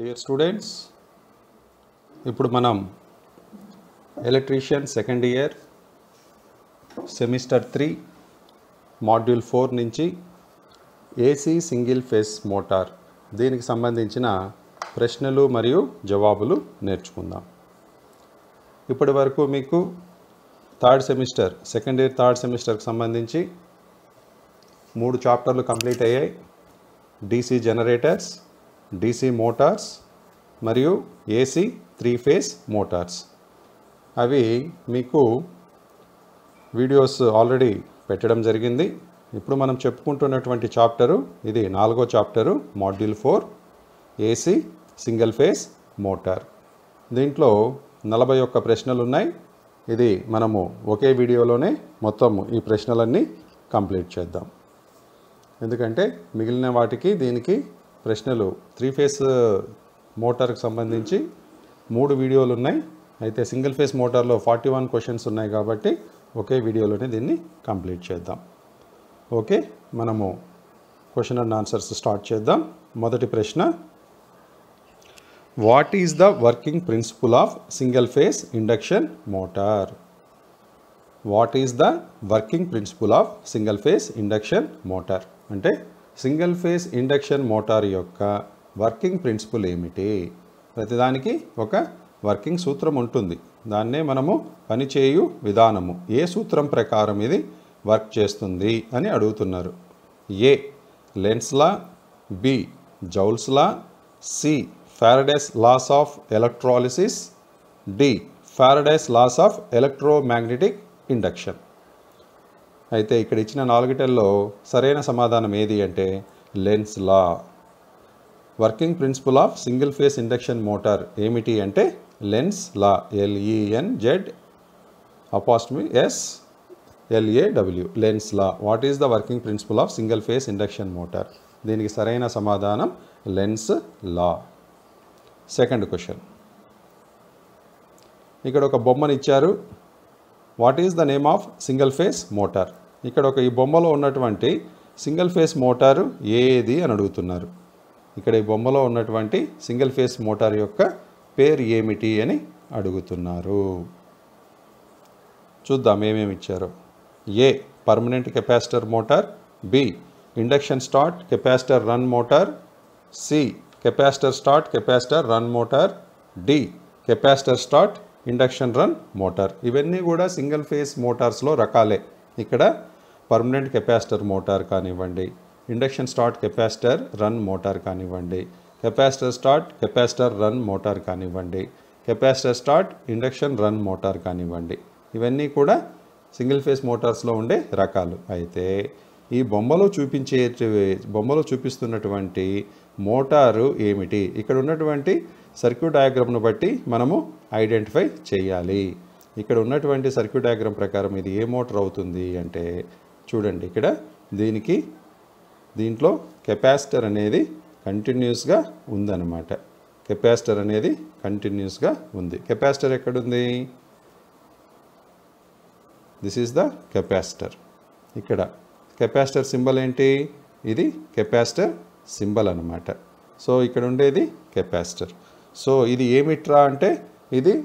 Dear students, ఇప్పుడు మనం electrician second year semester 3 module 4 నుంచి ఏసీ సింగిల్ ఫేస్ మోటార్ దీనికి సంబంధించిన ప్రశ్నలు మరియు జవాబులు నేర్చుకుందాం. ఇప్పటి వరకు మీకు సెకండ్ ఇయర్ థర్డ్ సెమిస్టర్కి సంబంధించి 3 చాప్టర్లు కంప్లీట్ అయ్యాయి. డీసీ జనరేటర్స్, డీసీ మోటార్స్ మరియు ఏసీ 3 ఫేజ్ మోటార్స్. అవి మీకు వీడియోస్ ఆల్రెడీ పెట్టడం జరిగింది. ఇప్పుడు మనం చెప్పుకుంటున్నటువంటి చాప్టరు ఇది 4వ chapter, module 4 AC single phase motor. దీంట్లో 41 ప్రశ్నలు ఉన్నాయి. ఇది మనము ఒకే వీడియోలోనే మొత్తం ఈ ప్రశ్నలన్నీ కంప్లీట్ చేద్దాం. ఎందుకంటే మిగిలిన వాటికి దీనికి ప్రశ్నలు 3 ఫేజ్ మోటార్కి సంబంధించి 3 వీడియోలు ఉన్నాయి. అయితే సింగిల్ ఫేజ్ మోటార్లో 41 క్వశ్చన్స్ ఉన్నాయి కాబట్టి ఒకే వీడియోలోనే దీన్ని కంప్లీట్ చేద్దాం. ఓకే, మనము క్వశ్చన్ అండ్ ఆన్సర్స్ స్టార్ట్ చేద్దాం. మొదటి ప్రశ్న, what is the working principle of single phase induction motor? What is the working principle of single phase induction motor అంటే సింగిల్ ఫేజ్ ఇండక్షన్ మోటార్ యొక్క వర్కింగ్ ప్రిన్సిపల్ ఏమిటి? ప్రతిదానికి ఒక working సూత్రం ఉంటుంది. దాన్నే మనము పనిచేయు విధానము, ఏ సూత్రం ప్రకారం ఇది వర్క్ చేస్తుంది అని అడుగుతున్నారు. A Lenz law, B Joule's law, C Faraday's laws of electrolysis, D Faraday's laws of electromagnetic induction. అయితే ఇక్కడ ఇచ్చిన 4 సరైన సమాధానం ఏది అంటే Lenz law. Working principle of single phase induction motor ఏమిటి అంటే Lenz law, LENZ'(S)LAW, Lenz law. What is the working principle of single phase induction motor? దీనికి సరైన సమాధానం లెన్స్ లా. సెకండ్ క్వశ్చన్, ఇక్కడ ఒక బొమ్మను ఇచ్చారు. What is the name of single phase motor? ఇక్కడ ఈ బొమ్మలో ఉన్నటువంటి సింగిల్ ఫేజ్ మోటారు ఏది అని అడుగుతున్నారు. ఇక్కడ ఈ బొమ్మలో ఉన్నటువంటి సింగిల్ ఫేజ్ మోటార్ యొక్క పేరు ఏమిటి అని అడుగుతున్నారు. చూద్దాం ఏమేమి ఇచ్చారో. A permanent capacitor motor, B induction start capacitor run motor, C capacitor start capacitor run motor, D capacitor start induction run motor. ఇవన్నీ కూడా సింగిల్ ఫేజ్ మోటార్స్లో రకాలే. ఇక్కడ పర్మనెంట్ కెపాసిటర్ మోటార్ కానివ్వండి, induction start capacitor run motor కానివ్వండి, capacitor start capacitor run motor కానివ్వండి, capacitor start induction run motor కానివ్వండి, ఇవన్నీ కూడా సింగిల్ ఫేజ్ మోటార్స్లో ఉండే రకాలు. అయితే ఈ బొమ్మలో చూపిస్తున్నటువంటి మోటారు ఏమిటి? ఇక్కడ ఉన్నటువంటి సర్క్యూట్ డయాగ్రామ్ను బట్టి మనము ఐడెంటిఫై చేయాలి. ఇక్కడ ఉన్నటువంటి సర్క్యూట్ డయాగ్రామ్ ప్రకారం ఇది ఏ మోటార్ అవుతుంది అంటే చూడండి, ఇక్కడ దీంట్లో కెపాసిటర్ అనేది కంటిన్యూస్గా ఉందన్నమాట. కెపాసిటర్ అనేది కంటిన్యూస్గా ఉంది. కెపాసిటర్ ఎక్కడుంది? This is the capacitor. ఇక్కడ కెపాసిటర్ సింబల్ ఏంటి? ఇది కెపాసిటర్ సింబల్ అన్నమాట. సో ఇక్కడ ఉండేది కెపాసిటర్. సో ఇది ఏమిట్రా అంటే ఇది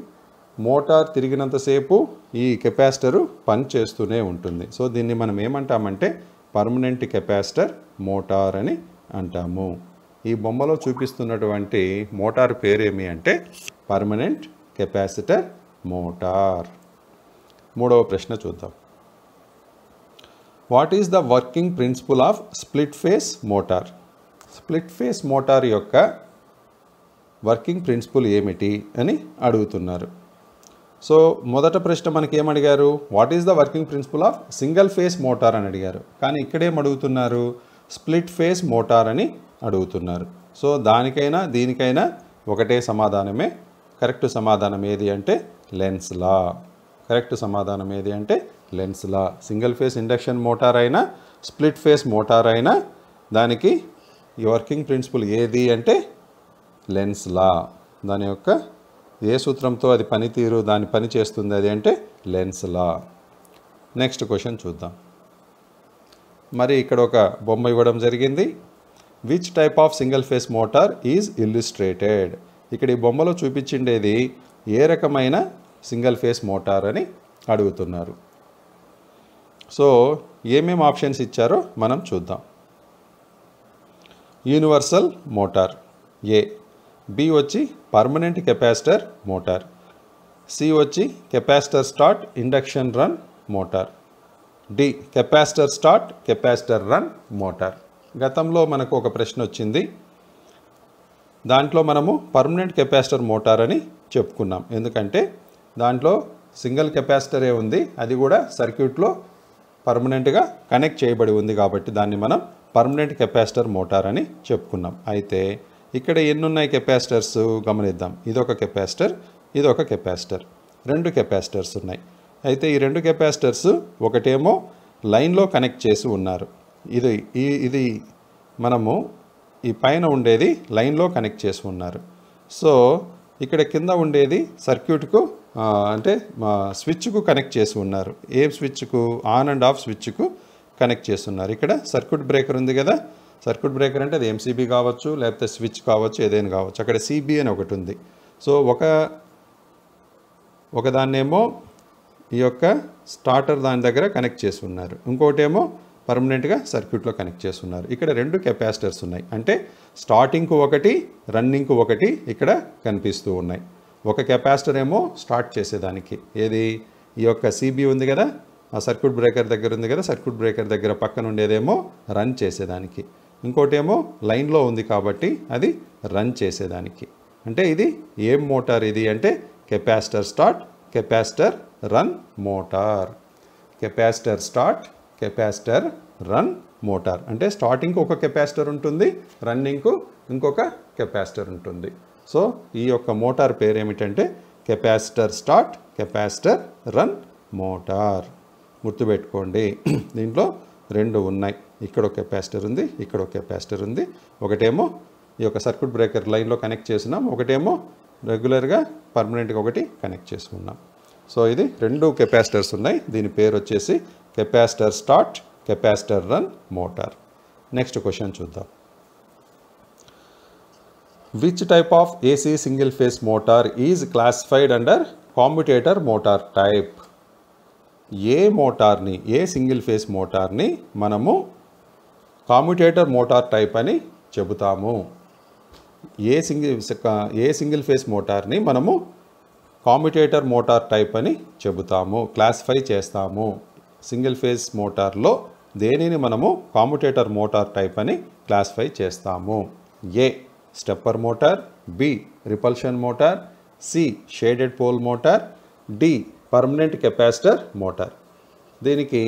మోటార్ తిరిగినంతసేపు ఈ కెపాసిటరు పని చేస్తూనే ఉంటుంది. సో దీన్ని మనం ఏమంటామంటే పర్మనెంట్ కెపాసిటర్ మోటార్ అని అంటాము. ఈ బొమ్మలో చూపిస్తున్నటువంటి మోటార్ పేరేమి అంటే పర్మనెంట్ కెపాసిటర్ మోటార్. మూడవ ప్రశ్న చూద్దాం. What is the working principle of split phase motor? Split phase motor యొక్క వర్కింగ్ ప్రిన్సిపల్ ఏమిటి అని అడుగుతున్నారు. సో మొదట ప్రశ్న మనకి ఏమడిగారు? What is the working principle of single phase motor అని అడిగారు. కానీ ఇక్కడేం అడుగుతున్నారు? స్ప్లిట్ ఫేజ్ మోటార్ అని అడుగుతున్నారు. సో దానికైనా దీనికైనా ఒకటే సమాధానమే. కరెక్ట్ సమాధానం ఏది అంటే లెన్స్ లా. కరెక్ట్ సమాధానం ఏది అంటే లెన్స్ లా. సింగిల్ ఫేజ్ ఇండక్షన్ మోటార్ అయినా స్ప్లిట్ ఫేజ్ మోటార్ అయినా దానికి ఈ వర్కింగ్ ప్రిన్సిపల్ ఏది అంటే లెన్స్ లా. దాని యొక్క ఏ సూత్రంతో అది దాని పని చేస్తుంది అది అంటే లెన్స్ లా. నెక్స్ట్ క్వశ్చన్ చూద్దాం. మరి ఇక్కడ ఒక బొమ్మ ఇవ్వడం జరిగింది. Which type of single phase motor is illustrated. ఇక్కడ ఈ బొమ్మలో చూపించిండేది ఏ రకమైన సింగిల్ ఫేస్ మోటార్ అని అడుగుతున్నారు. సో ఏమేమి ఆప్షన్స్ ఇచ్చారో మనం చూద్దాం. యూనివర్సల్ మోటార్ ఏ, బి వచ్చి పర్మనెంట్ కెపాసిటర్ మోటార్, సి వచ్చి capacitor start induction run motor, D capacitor start capacitor run motor. గతంలో మనకు ఒక ప్రశ్న వచ్చింది, దాంట్లో మనము పర్మనెంట్ కెపాసిటర్ మోటార్ అని చెప్పుకున్నాం. ఎందుకంటే దాంట్లో సింగిల్ కెపాసిటరే ఉంది, అది కూడా సర్క్యూట్లో పర్మనెంట్గా కనెక్ట్ చేయబడి ఉంది కాబట్టి దాన్ని మనం పర్మనెంట్ కెపాసిటర్ మోటార్ అని చెప్పుకున్నాం. అయితే ఇక్కడ ఎన్ని ఉన్నాయి కెపాసిటర్స్ గమనిద్దాం. ఇదొక కెపాసిటర్, ఇదొక కెపాసిటర్, రెండు కెపాసిటర్స్ ఉన్నాయి. అయితే ఈ రెండు కెపాసిటర్స్ ఒకటేమో లైన్లో కనెక్ట్ చేసి ఉన్నారు. ఇది మనము ఈ పైన ఉండేది లైన్లో కనెక్ట్ చేసి ఉన్నారు. సో ఇక్కడ కింద ఉండేది సర్క్యూట్కు అంటే స్విచ్కు కనెక్ట్ చేసి ఉన్నారు. ఏ స్విచ్కు? ఆన్ అండ్ ఆఫ్ స్విచ్కు కనెక్ట్ చేస్తున్నారు. ఇక్కడ సర్క్యూట్ బ్రేకర్ ఉంది కదా, సర్క్యూట్ బ్రేకర్ అంటే అది ఎంసీబీ కావచ్చు, లేకపోతే స్విచ్ కావచ్చు, ఏదైనా కావచ్చు. అక్కడ సిబి అని ఒకటి ఉంది. సో ఒకదాన్నేమో ఈ యొక్క స్టార్టర్ దాని దగ్గర కనెక్ట్ చేసి ఉన్నారు, ఇంకోటేమో పర్మనెంట్గా సర్క్యూట్లో కనెక్ట్ చేస్తున్నారు. ఇక్కడ రెండు కెపాసిటర్స్ ఉన్నాయి, అంటే స్టార్టింగ్కు ఒకటి, రన్నింగ్కు ఒకటి ఇక్కడ కనిపిస్తూ ఉన్నాయి. ఒక కెపాసిటర్ ఏమో స్టార్ట్ చేసేదానికి, ఏది ఈ యొక్క సిబి ఉంది కదా, ఆ సర్క్యూట్ బ్రేకర్ దగ్గర ఉంది కదా, సర్క్యూట్ బ్రేకర్ దగ్గర పక్కన ఉండేదేమో రన్ చేసేదానికి, ఇంకోటేమో లైన్లో ఉంది కాబట్టి అది రన్ చేసేదానికి. అంటే ఇది ఏం మోటార్ ఇది అంటే capacitor start capacitor run motor. Capacitor start capacitor run motor అంటే స్టార్టింగ్కి ఒక కెపాసిటర్ ఉంటుంది, రన్నింగ్కు ఇంకొక కెపాసిటర్ ఉంటుంది. సో ఈ యొక్క మోటార్ పేరు ఏమిటంటే capacitor start capacitor run motor. గుర్తుపెట్టుకోండి, దీంట్లో రెండు ఉన్నాయి. ఇక్కడ ఒక కెపాసిటర్ ఉంది, ఇక్కడ ఒక కెపాసిటర్ ఉంది. ఒకటేమో ఈ యొక్క సర్క్యూట్ బ్రేకర్ లైన్లో కనెక్ట్ చేసినాం, ఒకటేమో రెగ్యులర్గా పర్మనెంట్గా ఒకటి కనెక్ట్ చేసుకున్నాం. సో ఇది రెండు కెపాసిటర్స్ ఉన్నాయి. దీని పేరు వచ్చేసి capacitor start capacitor run motor. Next question చూద్దాం. Which type of AC single phase motor is classified under commutator motor type. ఏ మోటార్ని, ఏ సింగిల్ ఫేస్ మోటార్ని మనము కామ్యుటేటర్ మోటార్ టైప్ అని చెబుతాము. ఏ సింగిల్ ఫేస్ మోటార్ని మనము కామ్యుటేటర్ మోటార్ టైప్ అని చెబుతాము, క్లాసిఫై చేస్తాము. సింగిల్ ఫేస్ మోటార్లో దేనిని మనము కామ్యుటేటర్ మోటార్ టైప్ అని క్లాసిఫై చేస్తాము. A stepper motor, B repulsion motor, C shaded pole motor, D permanent capacitor motor. దీనికి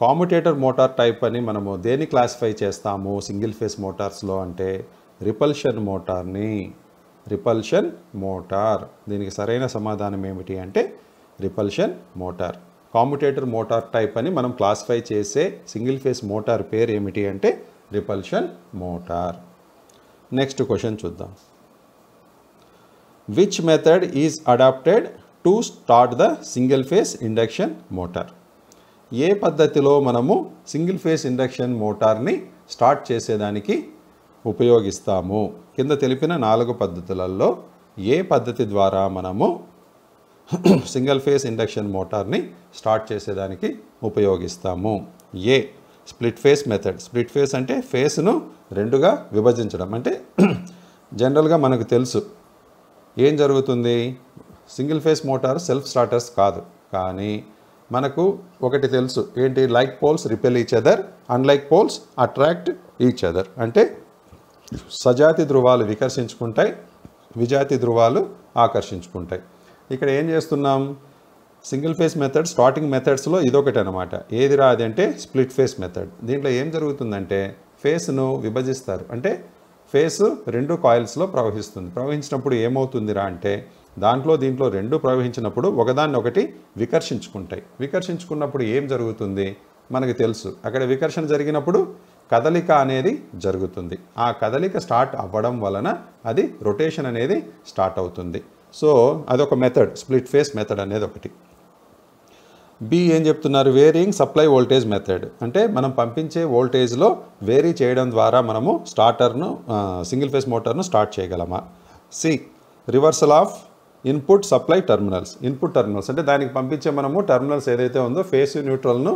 కామ్యుటేటర్ మోటార్ టైప్ అని మనము దేన్ని క్లాసిఫై చేస్తాము సింగిల్ ఫేస్ మోటార్స్లో అంటే రిపల్షన్ మోటార్ని. రిపల్షన్ మోటార్, దీనికి సరైన సమాధానం ఏమిటి అంటే repulsion motor. Commutator motor type అని మనం క్లాసిఫై చేసే సింగిల్ ఫేస్ మోటార్ పేరు ఏమిటి అంటే రిపల్షన్ మోటార్. నెక్స్ట్ క్వశ్చన్ చూద్దాం. Which method is adapted to start the single phase induction motor. ఏ పద్ధతిలో మనము సింగిల్ ఫేస్ ఇండక్షన్ మోటార్ని స్టార్ట్ చేసేదానికి ఉపయోగిస్తాము? కింద తెలిపిన 4 పద్ధతులలో ఏ పద్ధతి ద్వారా మనము సింగిల్ ఫేస్ ఇండక్షన్ మోటార్ని స్టార్ట్ చేసేదానికి ఉపయోగిస్తాము? A split phase method. Split phase అంటే ఫేస్ను రెండుగా విభజించడం. అంటే జనరల్గా మనకు తెలుసు ఏం జరుగుతుంది, single phase motor self starters కాదు, కానీ మనకు ఒకటి తెలుసు ఏంటి, like poles repel each other, unlike poles attract each other. అంటే సజాతి ధృవాలు వికర్షించుకుంటాయి, విజాతి ధృవాలు ఆకర్షించుకుంటాయి. ఇక్కడ ఏం చేస్తున్నాం, సింగిల్ ఫేస్ మెథడ్ స్టార్టింగ్ మెథడ్స్లో ఇదొకటి అనమాట. ఏది రాది అంటే స్ప్లిట్ ఫేస్ మెథడ్. దీంట్లో ఏం జరుగుతుందంటే ఫేస్ను విభజిస్తారు. అంటే ఫేస్ 2 కాయిల్స్లో ప్రవహిస్తుంది. ప్రవహించినప్పుడు ఏమవుతుందిరా అంటే దీంట్లో 2 ప్రవహించినప్పుడు ఒకదాన్ని ఒకటి వికర్షించుకుంటాయి. వికర్షించుకున్నప్పుడు ఏం జరుగుతుంది మనకు తెలుసు, అక్కడ వికర్షణ జరిగినప్పుడు కదలిక అనేది జరుగుతుంది. ఆ కదలిక స్టార్ట్ అవ్వడం వలన అది రొటేషన్ అనేది స్టార్ట్ అవుతుంది. సో అదొక మెథడ్, స్ప్లిట్ ఫేస్ మెథడ్ అనేది ఒకటి. బి ఏం చెప్తున్నారు, వేరియింగ్ సప్లై వోల్టేజ్ మెథడ్, అంటే మనం పంపించే వోల్టేజ్లో వేరీ చేయడం ద్వారా మనము స్టార్టర్ను సింగిల్ ఫేస్ మోటార్ను స్టార్ట్ చేయగలమా. C reversal of input supply terminals, input terminals అంటే దానికి పంపించే మనము టర్మినల్స్ ఏదైతే ఉందో ఫేస్ న్యూట్రల్ను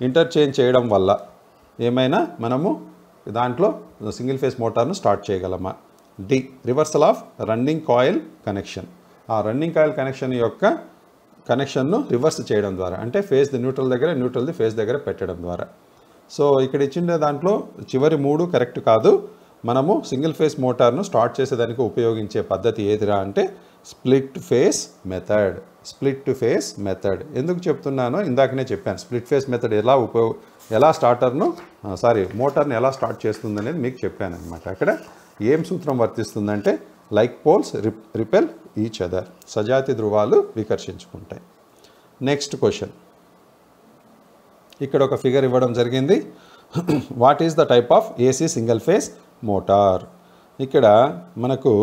ఇంటర్చేంజ్ చేయడం వల్ల ఏమైనా మనము దాంట్లో సింగిల్ ఫేస్ మోటార్ను స్టార్ట్ చేయగలమా. D reversal of running coil connection, ఆ రన్నింగ్ కాయిల్ కనెక్షన్ యొక్క కనెక్షన్ను రివర్స్ చేయడం ద్వారా, అంటే ఫేస్ న్యూట్రల్ దగ్గర న్యూట్రల్ది ఫేస్ దగ్గర పెట్టడం ద్వారా. సో ఇక్కడ ఇచ్చిన దాంట్లో చివరి 3 కరెక్ట్ కాదు. మనము సింగిల్ ఫేస్ మోటార్ను స్టార్ట్ చేసేదానికి ఉపయోగించే పద్ధతి ఏదిరా అంటే split phase method. Split phase method ఎందుకు చెప్తున్నానో ఇందాకనే చెప్పాను. స్ప్లిట్ ఫేస్ మెథడ్ ఎలా మోటార్ని ఎలా స్టార్ట్ చేస్తుంది అనేది మీకు చెప్పాను అనమాట. అక్కడ ఏం సూత్రం వర్తిస్తుందంటే like poles repel each other, సజాతి ధృవాలు వికర్షించుకుంటాయి. నెక్స్ట్ క్వశ్చన్, ఇక్కడ ఒక ఫిగర్ ఇవ్వడం జరిగింది. What is the type of AC single phase motor. ఇక్కడ మనకు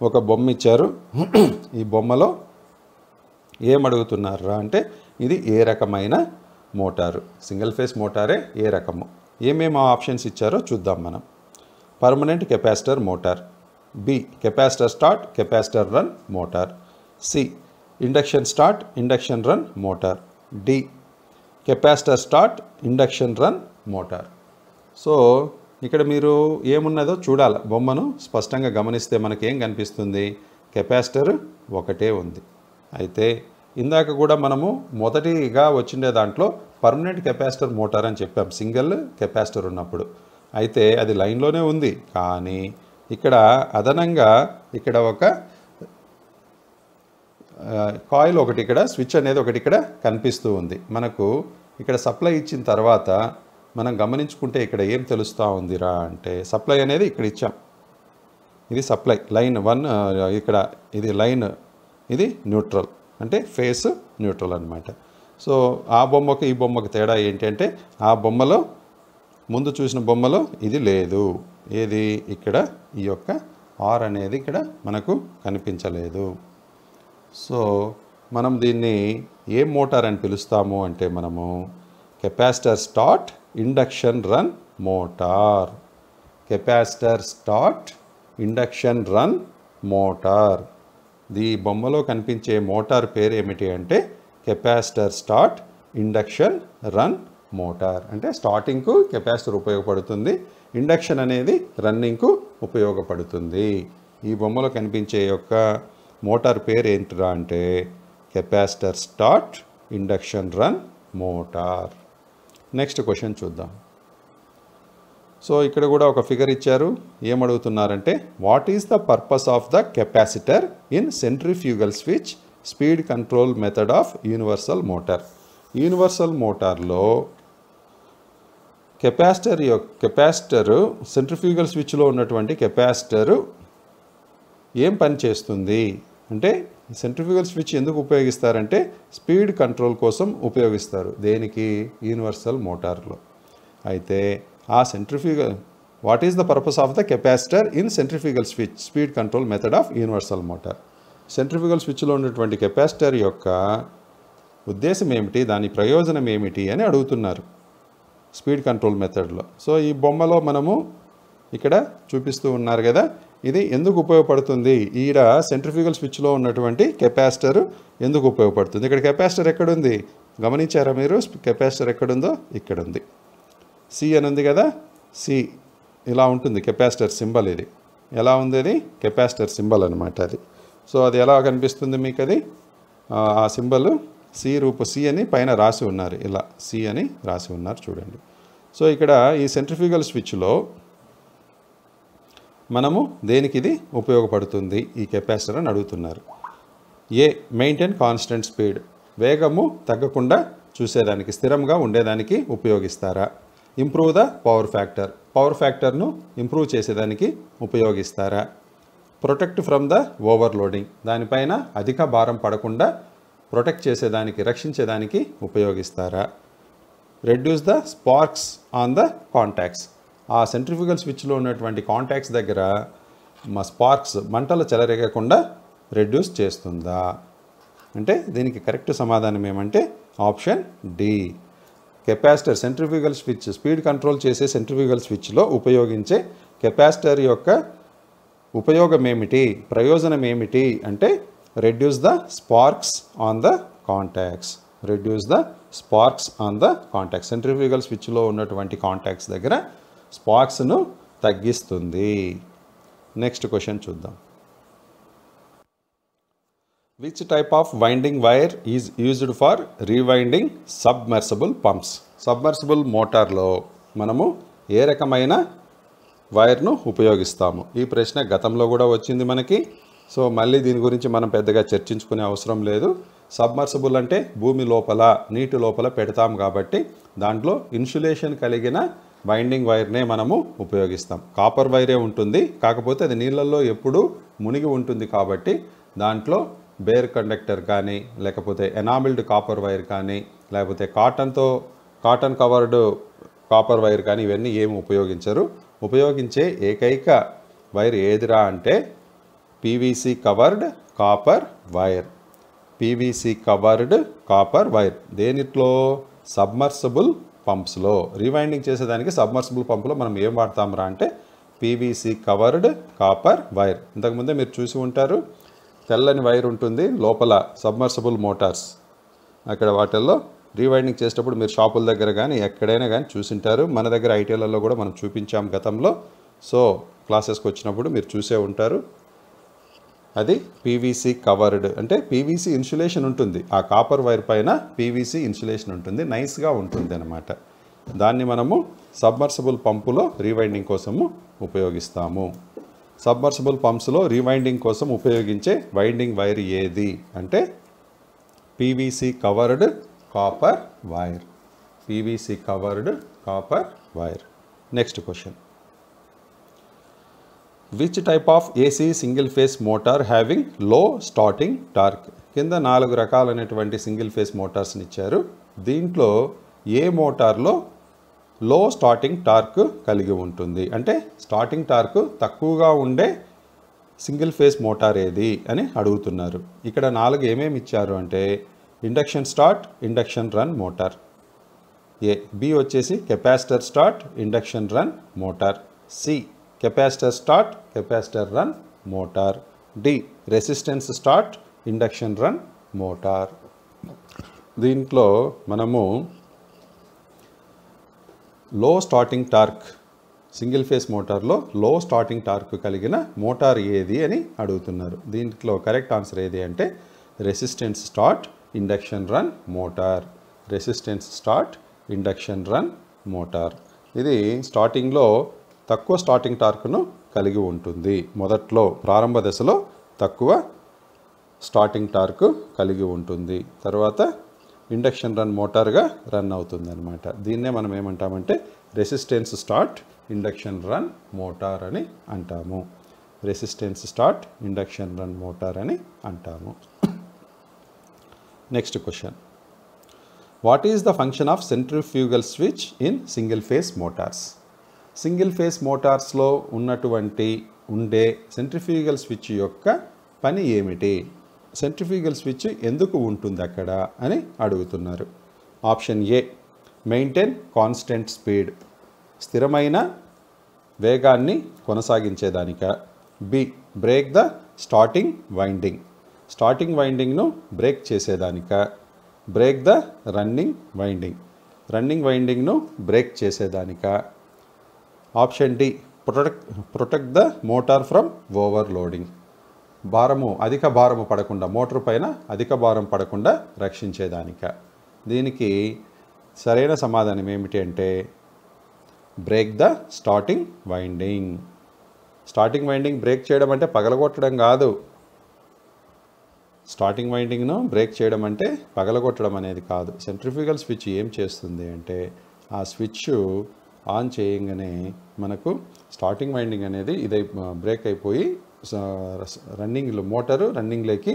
ఒక బొమ్మ ఇచ్చారు. ఈ బొమ్మలో ఏమడుగుతున్నారా అంటే ఇది ఏ రకమైన మోటారు, సింగిల్ ఫేస్ మోటారే ఏ రకము. ఏమేమి ఆప్షన్స్ ఇచ్చారో చూద్దాం మనం. Permanent capacitor motor, B capacitor start capacitor run motor, C induction start induction run motor, D capacitor start induction run motor. So ఇక్కడ మీరు ఏమున్నదో చూడాలి, బొమ్మను స్పష్టంగా గమనిస్తే మనకేం కనిపిస్తుంది, కెపాసిటర్ ఒకటే ఉంది. అయితే ఇందాక కూడా మనము మొదటిగా వచ్చిండే దాంట్లో పర్మనెంట్ కెపాసిటర్ మోటార్ అని చెప్పాం సింగిల్ కెపాసిటర్ ఉన్నప్పుడు. అయితే అది లైన్లోనే ఉంది, కానీ ఇక్కడ అదనంగా ఇక్కడ ఒక కాయిల్ ఒకటి, ఇక్కడ స్విచ్ అనేది ఒకటి ఇక్కడ కనిపిస్తూ ఉంది. మనకు ఇక్కడ సప్లై ఇచ్చిన తర్వాత మనం గమనించుకుంటే ఇక్కడ ఏం తెలుస్తూ ఉందిరా అంటే సప్లై అనేది ఇక్కడ ఇచ్చాం, ఇది సప్లై లైన్ 1, ఇక్కడ ఇది లైన్, ఇది న్యూట్రల్ అంటే ఫేస్ న్యూట్రల్ అనమాట. సో ఆ బొమ్మకు ఈ బొమ్మకు తేడా ఏంటి అంటే ఆ బొమ్మలో ముందు చూసిన బొమ్మలో ఇది లేదు, ఏది ఇక్కడ ఈ యొక్క ఆర్ అనేది ఇక్కడ మనకు కనిపించలేదు. సో మనం దీన్ని ఏ మోటార్ అని పిలుస్తాము అంటే మనము capacitor start induction run motor, capacitor start induction run motor. ఈ బొమ్మలో కనిపించే మోటార్ పేరు ఏమిటి అంటే capacitor start induction run motor. అంటే స్టార్టింగ్కు కెపాసిటర్ ఉపయోగపడుతుంది, ఇండక్షన్ అనేది రన్నింగ్కు ఉపయోగపడుతుంది. ఈ బొమ్మలో కనిపించే యొక్క మోటార్ పేరు ఏంటిరా అంటే capacitor start induction run motor. Next question చూద్దాం. సో ఇక్కడ కూడా ఒక ఫిగర్ ఇచ్చారు. ఏమడుగుతున్నారంటే what is the purpose of the capacitor in centrifugal switch speed control method of universal motor. Universal మోటార్లో కెపాసిటరు సెంట్రిఫ్యూగల్ స్విచ్లో ఉన్నటువంటి కెపాసిటరు ఏం పని చేస్తుంది అంటే సెంట్రిఫ్యూగల్ స్విచ్ ఎందుకు ఉపయోగిస్తారంటే స్పీడ్ కంట్రోల్ కోసం ఉపయోగిస్తారు. దేనికి, యూనివర్సల్ మోటార్లో. అయితే ఆ centrifugal what is the purpose of the capacitor in centrifugal switch speed control method of universal motor. Centrifugal స్విచ్లో ఉన్నటువంటి కెపాసిటర్ యొక్క ఉద్దేశం ఏమిటి, దాని ప్రయోజనం ఏమిటి అని అడుగుతున్నారు స్పీడ్ కంట్రోల్ మెథడ్లో. సో ఈ బొమ్మలో మనము ఇక్కడ చూపిస్తూ ఉన్నారు కదా, ఇది ఎందుకు ఉపయోగపడుతుంది, ఈడ సెంట్రిఫ్యూగల్ స్విచ్లో ఉన్నటువంటి కెపాసిటర్ ఎందుకు ఉపయోగపడుతుంది. ఇక్కడ కెపాసిటర్ ఎక్కడుంది గమనించారా మీరు, కెపాసిటర్ ఎక్కడుందో ఇక్కడ ఉంది, సి అని ఉంది కదా, సి ఇలా ఉంటుంది కెపాసిటర్ సింబల్. ఇది ఎలా ఉంది, అది కెపాసిటర్ సింబల్ అనమాట అది. సో అది ఎలా కనిపిస్తుంది మీకు, అది ఆ సింబల్ సి అని పైన రాసి ఉన్నారు, ఇలా సి అని రాసి ఉన్నారు చూడండి. సో ఇక్కడ ఈ సెంట్రిఫ్యూగల్ స్విచ్లో మనము దేనికి ఇది ఉపయోగపడుతుంది ఈ కెపాసిటర్ అని అడుగుతున్నారు. ఏ మెయింటైన్ కాన్స్టెంట్ స్పీడ్, వేగము తగ్గకుండా చూసేదానికి స్థిరంగా ఉండేదానికి ఉపయోగిస్తారా. Improve the power factor, power ఫ్యాక్టర్ను ఇంప్రూవ్ చేసేదానికి ఉపయోగిస్తారా. ప్రొటెక్ట్ ఫ్రమ్ ద ఓవర్లోడింగ్, దానిపైన అధిక భారం పడకుండా ప్రొటెక్ట్ చేసేదానికి రక్షించేదానికి ఉపయోగిస్తారా. Reduce the sparks on the contacts, ఆ సెంట్రిఫ్యూగల్ స్విచ్లో ఉన్నటువంటి కాంటాక్ట్స్ దగ్గర స్పార్క్స్ మంటలు చెలరేగకుండా రెడ్యూస్ చేస్తుందా. అంటే దీనికి కరెక్ట్ సమాధానం ఏమంటే option D. Capacitor centrifugal switch speed control చేసే సెంట్రిఫ్యూగల్ స్విచ్లో ఉపయోగించే కెపాసిటర్ యొక్క ఉపయోగం ఏమిటి, ప్రయోజనం ఏమిటి అంటే reduce the sparks on the contacts. Reduce the sparks on the contacts. Centrifugal స్విచ్లో ఉన్నటువంటి కాంటాక్ట్స్ దగ్గర స్పార్క్స్ను తగ్గిస్తుంది. నెక్స్ట్ క్వశ్చన్ చూద్దాం. Which type of winding wire is used for rewinding submersible pumps? Submersible మోటార్లో మనము ఏ రకమైన వైర్ను ఉపయోగిస్తాము? ఈ ప్రశ్న గతంలో కూడా వచ్చింది మనకి. సో మళ్ళీ దీని గురించి మనం పెద్దగా చర్చించుకునే అవసరం లేదు. సబ్మర్సిబుల్ అంటే భూమి లోపల నీటి లోపల పెడతాం కాబట్టి దాంట్లో ఇన్సులేషన్ కలిగిన వైండింగ్ వైర్నే మనము ఉపయోగిస్తాం. కాపర్ వైరే ఉంటుంది, కాకపోతే అది నీళ్ళల్లో ఎప్పుడూ మునిగి ఉంటుంది కాబట్టి దాంట్లో బేర్ కండక్టర్ కానీ లేకపోతే ఎనామిల్డ్ కాపర్ వైర్ కానీ లేకపోతే కాటన్ కవర్డ్ కాపర్ వైర్ కానీ ఇవన్నీ ఏమి ఉపయోగించరు. ఉపయోగించే ఏకైక వైర్ ఏదిరా అంటే PVC covered copper wire. PVC covered copper wire దేనిట్లో? సబ్మర్సిబుల్ పంప్స్లో. రీవైండింగ్ చేసేదానికి సబ్మర్సిబుల్ పంపులో మనం ఏం వాడతాంరా అంటే పీవీసీ కవర్డ్ కాపర్ వైర్. ఇంతకుముందే మీరు చూసి ఉంటారు, తెల్లని వైర్ ఉంటుంది లోపల సబ్మర్సిబుల్ మోటార్స్. అక్కడ వాటిల్లో రీవైండింగ్ చేసేటప్పుడు మీరు షాపుల దగ్గర కానీ ఎక్కడైనా కానీ చూసింటారు. మన దగ్గర ఐటీలలో కూడా మనం చూపించాం గతంలో. సో క్లాసెస్కి వచ్చినప్పుడు మీరు చూసే ఉంటారు. అది పీవీసీ కవర్డ్ అంటే పీవీసీ ఇన్సులేషన్ ఉంటుంది. ఆ కాపర్ వైర్ పైన పీవీసీ ఇన్సులేషన్ ఉంటుంది, నైస్గా ఉంటుంది అన్నమాట. దాన్ని మనము సబ్మర్సిబుల్ పంపులో రీవైండింగ్ కోసము ఉపయోగిస్తాము. సబ్మర్సిబుల్ పంప్స్లో రీవైండింగ్ కోసం ఉపయోగించే వైండింగ్ వైర్ ఏది అంటే PVC covered copper wire. PVC covered copper wire. Next question. Which type of AC single phase motor having లో స్టార్టింగ్ టార్క్? కింద 4 రకాలైనటువంటి సింగిల్ ఫేస్ మోటార్స్ని ఇచ్చారు. దీంట్లో ఏ మోటార్లో లో స్టార్టింగ్ టార్క్ కలిగి ఉంటుంది అంటే స్టార్టింగ్ టార్క్ తక్కువగా ఉండే సింగిల్ ఫేస్ మోటార్ ఏది అని అడుగుతున్నారు. ఇక్కడ 4 ఏమేమి ఇచ్చారు అంటే induction start, induction run motor. B వచ్చేసి capacitor start, induction run motor. C capacitor start, capacitor run motor. D resistance start, induction run motor. దీంట్లో మనము low starting torque single phase మోటార్లో లో స్టార్టింగ్ టార్క్ కలిగిన motor ఏది అని అడుగుతున్నారు. దీంట్లో correct answer ఏది అంటే resistance start, induction run motor. Resistance start, induction run motor. ఇది స్టార్టింగ్లో తక్కువ స్టార్టింగ్ టార్క్ను కలిగి ఉంటుంది. మొదట్లో ప్రారంభ దశలో తక్కువ స్టార్టింగ్ టార్క్ కలిగి ఉంటుంది. తర్వాత ఇండక్షన్ రన్ మోటార్గా రన్ అవుతుంది అనమాట. దీన్నే మనం ఏమంటామంటే resistance start, induction run motor అని అంటాము. Resistance start, induction run motor అని అంటాము. Next question. What is the function of centrifugal switch in single phase motors? Single phase మోటార్స్లో ఉండే సెంట్రిఫ్యూగల్ స్విచ్ యొక్క పని ఏమిటి? సెంట్రిఫ్యూగల్ స్విచ్ ఎందుకు ఉంటుంది అక్కడ అని అడుగుతున్నారు. Option A maintain constant speed, స్థిరమైన వేగాన్ని కొనసాగించేదానిక. B break the starting winding, starting వైండింగ్ను బ్రేక్ చేసేదానిక. Break the running winding, running వైండింగ్ను బ్రేక్ చేసేదానిక. Option D protect the motor from overloading, అధిక భారము పడకుండా మోటార్ పైన అధిక భారం పడకుండా రక్షించేదానిక. దీనికి సరైన సమాధానం ఏమిటి అంటే break the starting winding. Starting winding break చేయడం అంటే పగలగొట్టడం కాదు. స్టార్టింగ్ వైండింగ్ను బ్రేక్ చేయడం అంటే పగలగొట్టడం అనేది కాదు. సెంట్రిఫ్యూగల్ స్విచ్ ఏం చేస్తుంది అంటే ఆ స్విచ్ ఆన్ చేయగానే మనకు స్టార్టింగ్ వైండింగ్ అనేది బ్రేక్ అయిపోయి మోటారు రన్నింగ్లోకి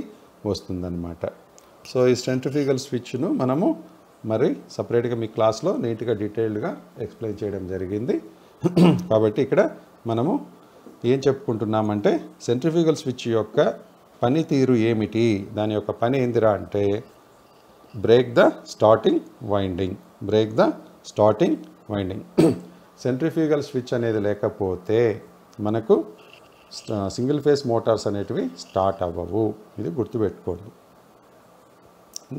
వస్తుందన్నమాట. సో ఈ సెంట్రిఫ్యూగల్ స్విచ్ను మనము మరి సపరేట్గా మీ క్లాస్లో నీట్గా డీటెయిల్డ్గా ఎక్స్ప్లెయిన్ చేయడం జరిగింది. కాబట్టి ఇక్కడ మనము ఏం చెప్పుకుంటున్నామంటే సెంట్రిఫ్యూగల్ స్విచ్ యొక్క పనితీరు ఏమిటి, దాని యొక్క పని ఏందిరా అంటే break the starting winding. Break the starting winding. Centrifugal switch అనేది లేకపోతే మనకు సింగిల్ ఫేస్ మోటార్స్ అనేటివి స్టార్ట్ అవ్వవు. ఇది గుర్తుపెట్టుకోండి.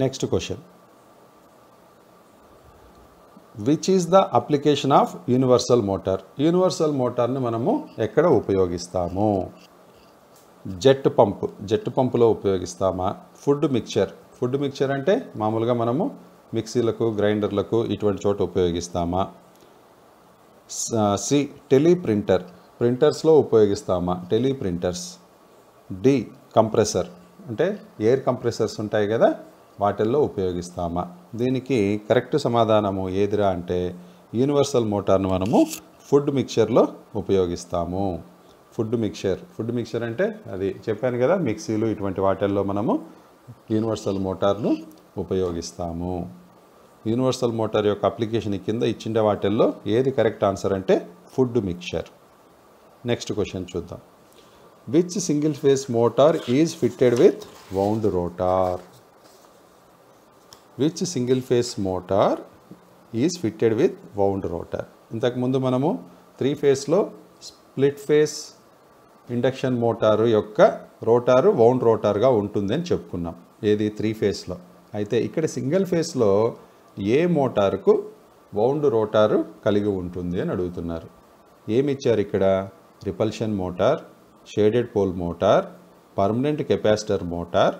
Next question, which is the application of universal motor? Universal మోటార్ని మనము ఎక్కడ ఉపయోగిస్తాము? జెట్ పంపులో ఉపయోగిస్తామా? ఫుడ్ మిక్చర్ అంటే మామూలుగా మనము మిక్సీలకు, గ్రైండర్లకు ఇటువంటి చోట ఉపయోగిస్తామా? సి, ప్రింటర్స్లో ఉపయోగిస్తామా? టెలిప్రింటర్స్. డి, కంప్రెసర్ అంటే ఎయిర్ కంప్రెసర్స్ ఉంటాయి కదా, వాటిల్లో ఉపయోగిస్తామా? దీనికి కరెక్ట్ సమాధానము ఏదిరా అంటే యూనివర్సల్ మోటార్ను మనము ఫుడ్ మిక్చర్లో ఉపయోగిస్తాము. ఫుడ్ మిక్చర్ అంటే అది చెప్పాను కదా, మిక్సీలు ఇటువంటి వాటిల్లో మనము యూనివర్సల్ మోటార్ను ఉపయోగిస్తాము. యూనివర్సల్ మోటార్ యొక్క అప్లికేషన్ కింద ఇచ్చిన వాటిల్లో ఏది కరెక్ట్ ఆన్సర్ అంటే ఫుడ్ మిక్చర్. నెక్స్ట్ క్వశ్చన్ చూద్దాం. Which single phase motor is fitted with wound rotor? Which single phase motor is fitted with wound rotor? ఇంతకుముందు మనము 3 ఫేస్లో స్ప్లిట్ ఫేస్ ఇండక్షన్ మోటారు యొక్క రోటారు వౌండ్ రోటార్గా ఉంటుంది అని చెప్పుకున్నాం. ఏది 3 ఫేస్లో. అయితే ఇక్కడ సింగిల్ ఫేస్లో ఏ మోటారుకు వౌండ్ రోటారు కలిగి ఉంటుంది అని అడుగుతున్నారు. ఏమి ఇచ్చారు ఇక్కడ? Repulsion motor, shaded pole motor, permanent capacitor motor,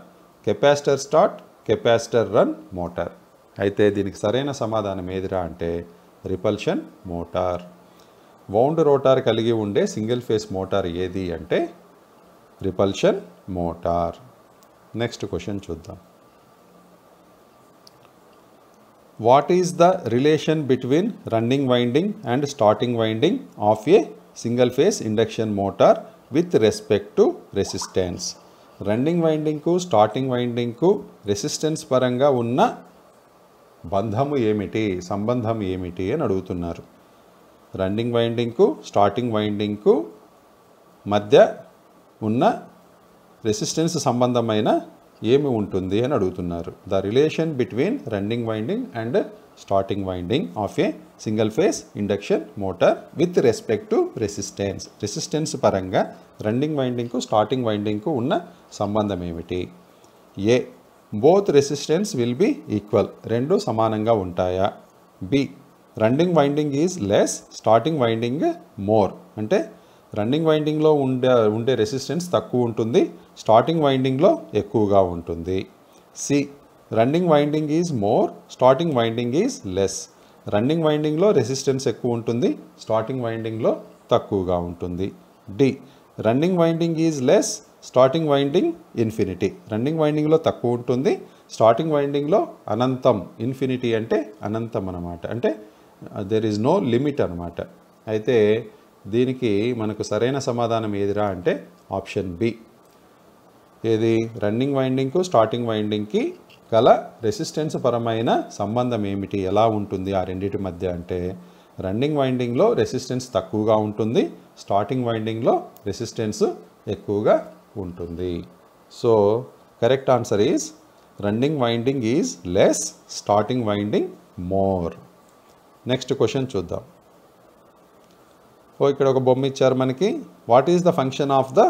capacitor start, capacitor run motor. అయితే దీనికి సరైన సమాధానం ఏదిరా అంటే రిపల్షన్ మోటార్. వౌండ్ రోటార్ కలిగి ఉండే సింగిల్ ఫేస్ మోటార్ ఏది అంటే రిపల్షన్ మోటార్. నెక్స్ట్ క్వశ్చన్ చూద్దాం. What is the relation between running winding and starting winding of a single phase induction motor with respect to resistance? Running వైండింగ్కు, starting వైండింగ్కు resistance పరంగా ఉన్న సంబంధం ఏమిటి అని అడుగుతున్నారు. రన్నింగ్ వైండింగ్కు, స్టార్టింగ్ వైండింగ్కు మధ్య ఉన్న రెసిస్టెన్స్ సంబంధమైన ఏమి ఉంటుంది అని అడుగుతున్నారు. The relation between running winding and starting winding of a single phase induction motor with respect to resistance పరంగా రన్నింగ్ వైండింగ్కు, స్టార్టింగ్ వైండింగ్కు ఉన్న సంబంధం ఏమిటి? A, both resistance will be equal, రెండు సమానంగా ఉంటాయా? B, running winding is less, starting winding more, అంటే రన్నింగ్ వైండింగ్లో ఉండే రెసిస్టెన్స్ తక్కువ ఉంటుంది, స్టార్టింగ్ వైండింగ్లో ఎక్కువగా ఉంటుంది. C, running winding is more, starting winding is less, running వైండింగ్లో రెసిస్టెన్స్ ఎక్కువ ఉంటుంది, స్టార్టింగ్ వైండింగ్లో తక్కువగా ఉంటుంది. D, running winding is less, starting winding infinity, running వైండింగ్లో తక్కువ ఉంటుంది, స్టార్టింగ్ వైండింగ్లో అనంతం. ఇన్ఫినిటీ అంటే అనంతం అన్నమాట, అంటే దేర్ ఈజ్ నో లిమిట్ అనమాట. అయితే దీనికి మనకు సరైన సమాధానం ఏదిరా అంటే ఆప్షన్ బి. ఏది? రన్నింగ్ వైండింగ్కు, స్టార్టింగ్ వైండింగ్కి గల రెసిస్టెన్స్ పరమైన సంబంధం ఏమిటి, ఎలా ఉంటుంది ఆ రెండింటి మధ్య అంటే రన్నింగ్ వైండింగ్లో రెసిస్టెన్స్ తక్కువగా ఉంటుంది, స్టార్టింగ్ వైండింగ్లో రెసిస్టెన్స్ ఎక్కువగా ఉంటుంది. So correct answer is running winding is less, starting winding more. Next question చూద్దాం. ఇక్కడ ఒక బొమ్మ ఇచ్చారు మనకి. What is the function of the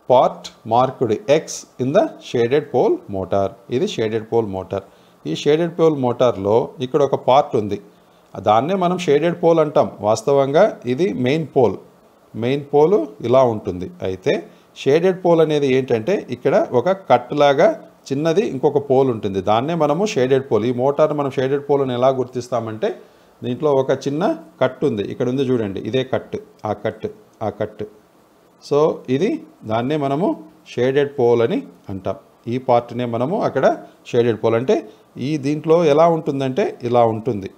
part marked X in the shaded pole motor? ఇది షేడెడ్ పోల్ మోటార్. ఈ షేడెడ్ పోల్ మోటార్లో ఇక్కడ ఒక పార్ట్ ఉంది, దాన్నే మనం షేడెడ్ పోల్ అంటాం. వాస్తవంగా ఇది మెయిన్ పోల్ ఇలా ఉంటుంది. అయితే షేడెడ్ పోల్ అనేది ఏంటంటే ఇక్కడ ఒక కట్ లాగా చిన్నది ఇంకొక పోల్ ఉంటుంది, దాన్నే మనము షేడెడ్ పోల్. ఈ మోటార్ మనం షేడెడ్ పోల్ అని ఎలా గుర్తిస్తామంటే దీంట్లో ఒక చిన్న కట్ ఉంది, ఇక్కడ ఉంది చూడండి, ఇదే కట్, ఆ కట్. సో ఇది దాన్నే మనము షేడెడ్ పోల్ అని అంటాం. ఈ పార్ట్నే మనము అక్కడ షేడెడ్ పోల్ అంటే ఈ దీంట్లో ఎలా ఉంటుందంటే ఇలా ఉంటుంది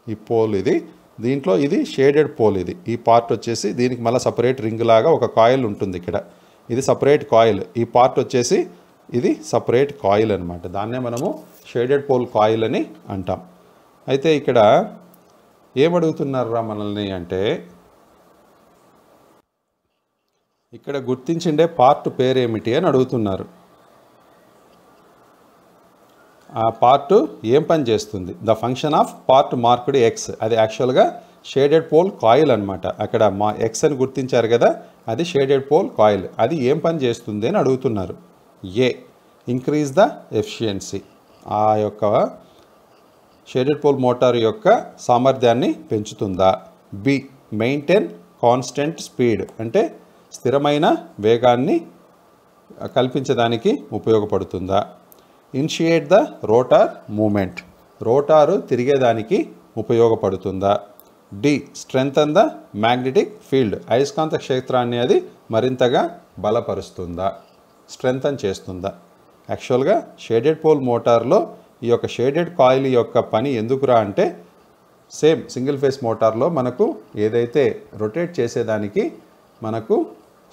ఈ పోల్. దీంట్లో ఇది షేడెడ్ పోల్. ఈ పార్ట్ వచ్చేసి దీనికి మళ్ళీ సపరేట్ రింగ్ లాగా ఒక కాయిల్ ఉంటుంది ఇక్కడ, ఇది సపరేట్ కాయిల్. ఈ పార్ట్ వచ్చేసి ఇది సపరేట్ కాయిల్ అనమాట, దాన్నే మనము షేడెడ్ పోల్ కాయిల్ అని అంటాం. అయితే ఇక్కడ ఏమడుగుతున్నారా మనల్ని అంటే ఇక్కడ గుర్తించిండే పార్ట్ పేరేమిటి అని అడుగుతున్నారు. ఆ పార్ట్ ఏం పని చేస్తుంది? The function of part marked X. అది యాక్చువల్గా షేడెడ్ పోల్ కాయిల్ అనమాట. అక్కడ మా ఎక్స్ అని గుర్తించారు కదా, అది షేడెడ్ పోల్ కాయిల్. అది ఏం పని చేస్తుంది అని అడుగుతున్నారు. A, increase the efficiency. ఆ యొక్క షేడెడ్ పోల్ మోటార్ యొక్క సామర్థ్యాన్ని పెంచుతుందా? B, maintain constant speed. అంటే స్థిరమైన వేగాన్ని కల్పించడానికి ఉపయోగపడుతుందా? Initiate the rotor moment. Rotor తిరిగేదానికి ఉపయోగపడుతుందా? D, strengthen the magnetic field. అయస్కాంత క్షేత్రాన్ని అది మరింతగా బలపరుస్తుందా, స్ట్రెంగ్తన్ చేస్తుందా? యాక్చువల్గా షేడెడ్ పోల్ మోటార్లో ఈ యొక్క షేడెడ్ కాయిల్ యొక్క పని ఎందుకురా అంటే, సేమ్ సింగిల్ ఫేస్ మోటార్లో మనకు ఏదైతే రొటేట్ చేసేదానికి మనకు